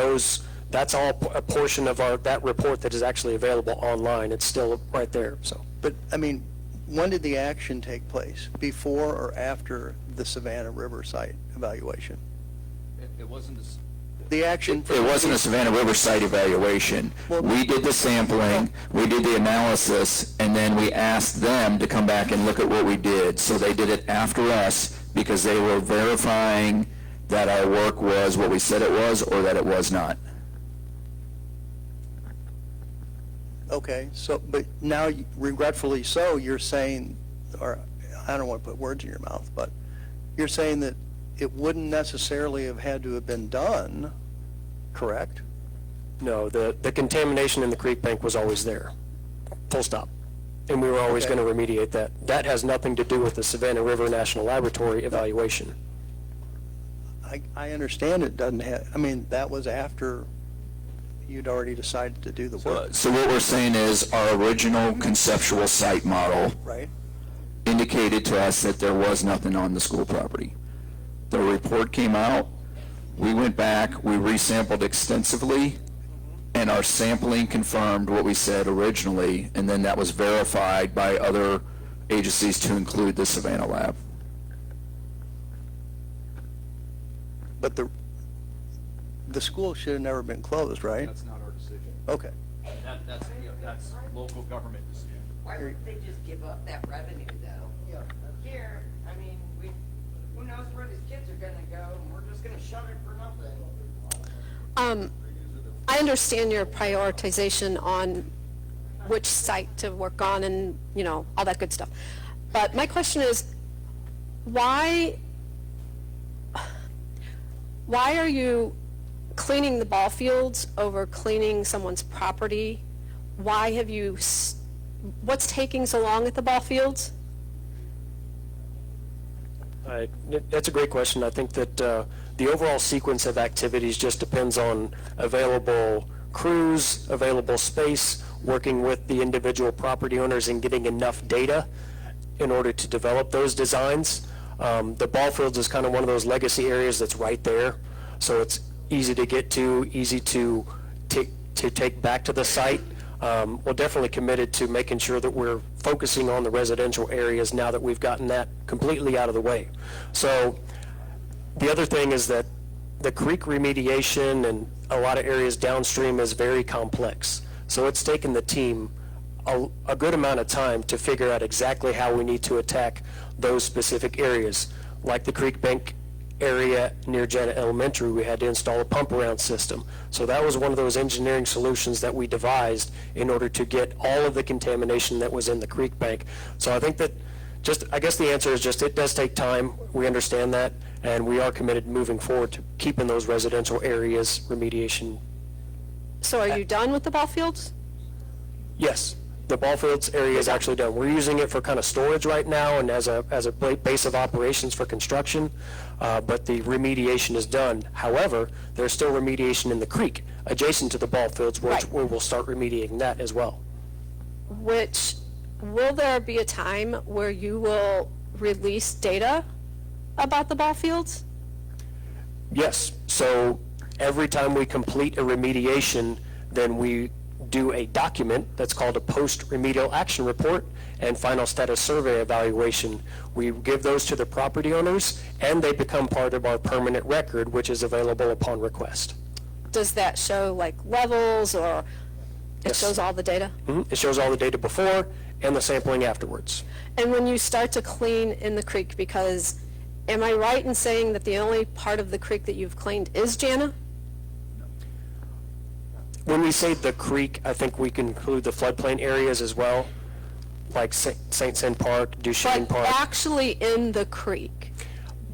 D: that's all a portion of that report that is actually available online. It's still right there, so.
O: But, I mean, when did the action take place? Before or after the Savannah River site evaluation?
C: It wasn't
O: The action...
C: It wasn't a Savannah River site evaluation. We did the sampling, we did the analysis, and then we asked them to come back and look at what we did. So they did it after us because they were verifying that our work was what we said it was or that it was not.
O: Okay, so, but now, regretfully so, you're saying, or I don't want to put words in your mouth, but you're saying that it wouldn't necessarily have had to have been done, correct?
D: No, the contamination in the creek bank was always there, full stop. And we were always
O: Okay.
D: going to remediate that. That has nothing to do with the Savannah River National Laboratory evaluation.
O: I understand it doesn't have, I mean, that was after you'd already decided to do the work,
C: So what we're saying is our original conceptual site model
O: right?
C: indicated to us that there was nothing on the school property. The report came out, we went back, we resampled extensively, and our sampling confirmed what we said originally, and then that was verified by other agencies to include the Savannah lab.
O: But the school should have never been closed, right?
P: That's not our decision.
O: Okay.
P: That's local government decision.
G: Why wouldn't they just give up that revenue, though? Here, I mean, who knows where these kids are gonna go, and we're just gonna shut it for nothing.
H: I understand your prioritization on which site to work on and, you know, all that good stuff. But my question is, why are you cleaning the ball fields over cleaning someone's property? Why have you, what's taking so long at the ball fields?
D: That's a great question. I think that the overall sequence of activities just depends on available crews, available space, working with the individual property owners and getting enough data in order to develop those designs. The ball fields is kind of one of those legacy areas that's right there, so it's easy to get to, easy to take back to the site. we're definitely committed to making sure that we're focusing on the residential areas now that we've gotten that completely out of the way. So the other thing is that the creek remediation and a lot of areas downstream is very complex. So it's taken the team a good amount of time to figure out exactly how we need to attack those specific areas. Like the creek bank area near Janet Elementary, we had to install a pump around system. So that was one of those engineering solutions that we devised in order to get all of the contamination that was in the creek bank. So I think that I guess the answer is just it does take time. We understand that, and we are committed moving forward to keeping those residential areas remediation.
H: So are you done with the ball fields?
D: Yes, the ball fields area is actually done. We're using it for kind of storage right now and as a base of operations for construction, but the remediation is done. However, there's still remediation in the creek adjacent to the ball fields, which we will start remediating that as well.
H: Will there be a time where you will release data about the ball fields?
D: Yes. So every time we complete a remediation, then we do a document that's called a post-remedial action report and final status survey evaluation. We give those to the property owners, and they become part of our permanent record, which is available upon request.
H: Does that show like levels, or it shows all the data?
D: It shows all the data before and the sampling afterwards.
H: And when you start to clean in the creek, because am I right in saying that the only part of the creek that you've cleaned is Jana?
D: When we say the creek, I think we can include the floodplain areas as well, like St. Saint Park, Duchesne
H: But
D: Park.
H: actually in the creek.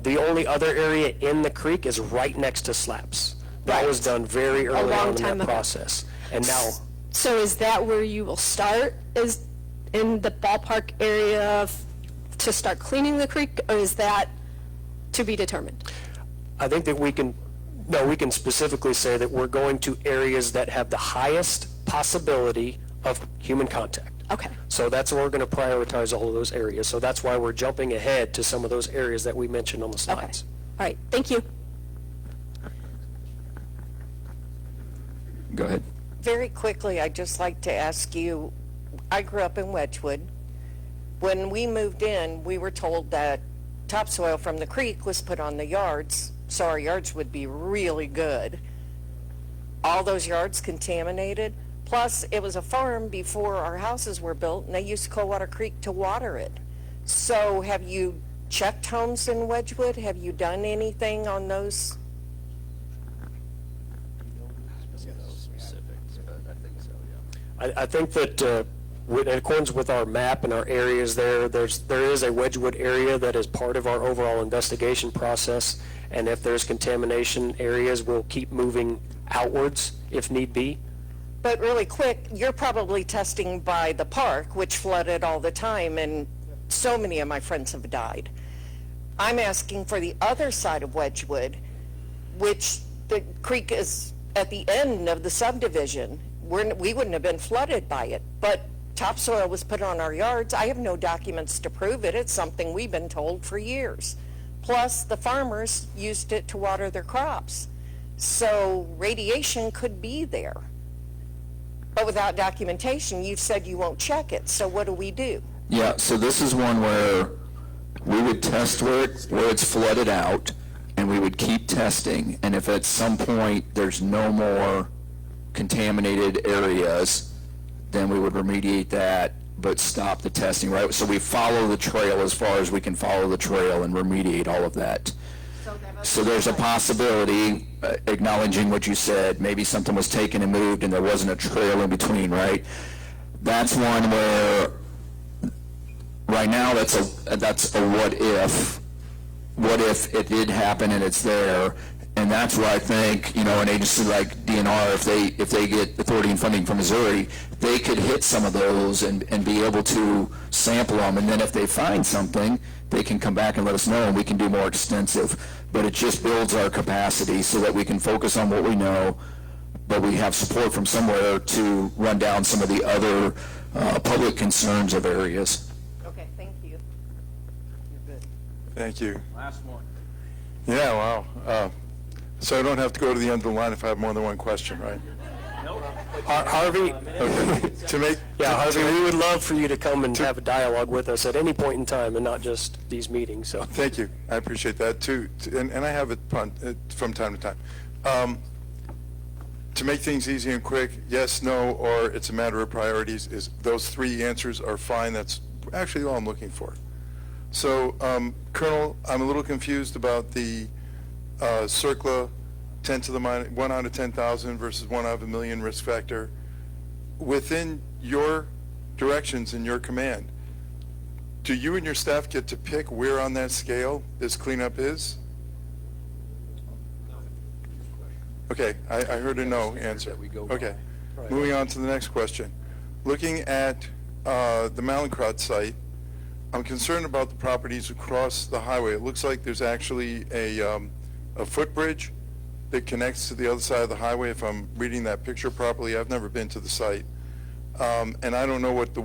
D: The only other area in the creek is right next to Slaps. That was done very early on in that process. And now,
H: So is that where you will start, is in the ballpark area to start cleaning the creek, or is that to be determined?
D: I think that we can specifically say that we're going to areas that have the highest possibility of human contact.
H: Okay.
D: So that's where we're going to prioritize all of those areas. So that's why we're jumping ahead to some of those areas that we mentioned on the slides.
H: All right, thank you.
C: Go ahead.
Q: Very quickly, I'd just like to ask you, I grew up in Wedgwood. When we moved in, we were told that topsoil from the creek was put on the yards, so our yards would be really good. All those yards contaminated, plus it was a farm before our houses were built, and they used Coldwater Creek to water it. So have you checked homes in Wedgwood? Have you done anything on those?
D: I think that in accordance with our map and our areas there is a Wedgwood area that is part of our overall investigation process, and if there's contamination areas, we'll keep moving outwards if need be.
Q: But really quick, you're probably testing by the park, which flooded all the time, and so many of my friends have died. I'm asking for the other side of Wedgwood, which the creek is at the end of the subdivision. We wouldn't have been flooded by it, but topsoil was put on our yards. I have no documents to prove it. It's something we've been told for years. Plus, the farmers used it to water their crops. So radiation could be there. But without documentation, you've said you won't check it. So what do we do?
C: Yeah, so this is one where we would test where it's flooded out, and we would keep testing, and if at some point there's no more contaminated areas, then we would remediate that, but stop the testing, right? So we follow the trail as far as we can follow the trail and remediate all of that. So there's a possibility, acknowledging what you said, maybe something was taken and moved and there wasn't a trail in between, right? That's one where, right now, that's a what if. What if it did happen and it's there? And that's where I think, an agency like DNR, if they get authority and funding from Missouri, they could hit some of those and be able to sample them. And then if they find something, they can come back and let us know, and we can do more extensive. But it just builds our capacity so that we can focus on what we know, but we have support from somewhere to run down some of the other public concerns of areas.
Q: Okay, thank you. You're good.
J: Thank you.
P: Last one.
J: Yeah, wow. So I don't have to go to the end of the line if I have more than one question, right?
P: Nope.
D: Harvey,
J: To make,
D: Harvey, we would love for you to come and have a dialogue with us at any point in time and not just these meetings, so.
J: thank you. I appreciate that too. And I have it from time to time. To make things easy and quick, yes, no, or it's a matter of priorities, is those three answers are fine. That's actually all I'm looking for. So, Colonel, I'm a little confused about the CERCLA 10 to the minus 1 out of 10,000 versus 1 out of a million risk factor. Within your directions and your command, do you and your staff get to pick where on that scale this cleanup is? Okay, I heard a no answer. Okay, moving on to the next question. Looking at the Mallinckrodt site, I'm concerned about the properties across the highway. It looks like there's actually a footbridge that connects to the other side of the highway, if I'm reading that picture properly. I've never been to the site. And I don't know what the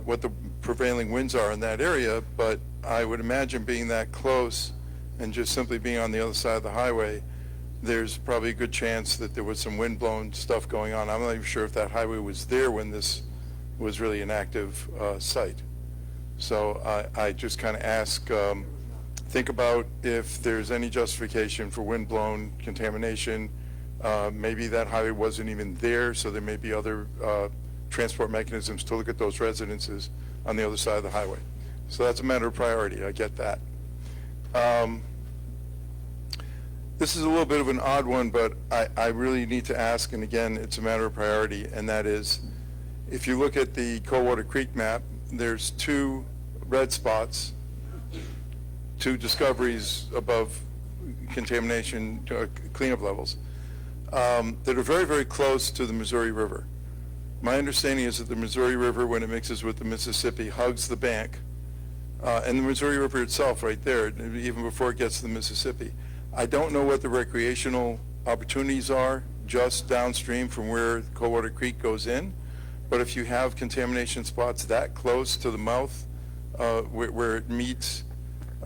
J: what the prevailing winds are in that area, but I would imagine being that close and just simply being on the other side of the highway, there's probably a good chance that there was some wind-blown stuff going on. I'm not even sure if that highway was there when this was really an active site. So I just kind of ask, think about if there's any justification for wind-blown contamination. Maybe that highway wasn't even there, so there may be other transport mechanisms to look at those residences on the other side of the highway. So that's a matter of priority. I get that. This is a little bit of an odd one, but I really need to ask, and again, it's a matter of priority, and that is, if you look at the Coldwater Creek map, there's 2 red spots, 2 discoveries above contamination cleanup levels that are very, very close to the Missouri River. My understanding is that the Missouri River, when it mixes with the Mississippi, hugs the bank, and the Missouri River itself right there, even before it gets to the Mississippi. I don't know what the recreational opportunities are just downstream from where Coldwater Creek goes in, but if you have contamination spots that close to the mouth where it meets,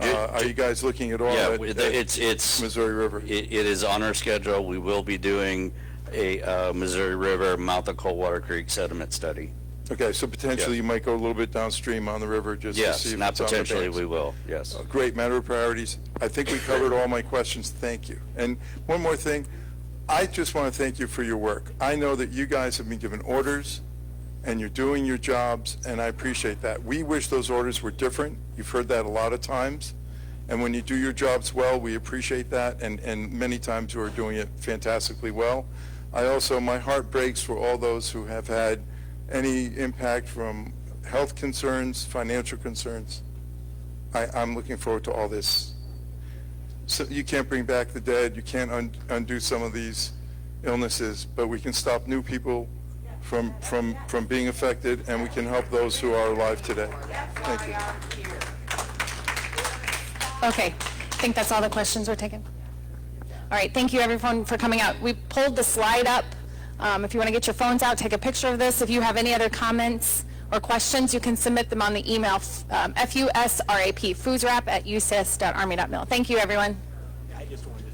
J: are you guys looking at all at
I: it's
J: Missouri River?
I: It is on our schedule. We will be doing a Missouri River, mouth of Coldwater Creek sediment study.
J: Okay, so potentially you might go a little bit downstream on the river just to see if
I: not
J: it's on the
I: potentially,
J: banks.
I: we will, yes.
J: Great, matter of priorities. I think we covered all my questions. Thank you. And one more thing, I just want to thank you for your work. I know that you guys have been given orders and you're doing your jobs, and I appreciate that. We wish those orders were different. You've heard that a lot of times. And when you do your jobs well, we appreciate that, and many times you are doing it fantastically well. My heart breaks for all those who have had any impact from health concerns, financial concerns. I'm looking forward to all this. So you can't bring back the dead, you can't undo some of these illnesses, but we can stop new people from being affected, and we can help those who are alive today. Thank you.
A: Okay, I think that's all the questions we're taking. All right, thank you everyone for coming out. We pulled the slide up. If you want to get your phones out, take a picture of this. If you have any other comments or questions, you can submit them on the email, FUSRAP, FUSRAP@usis.army.mil. Thank you, everyone.
K: I just wanted to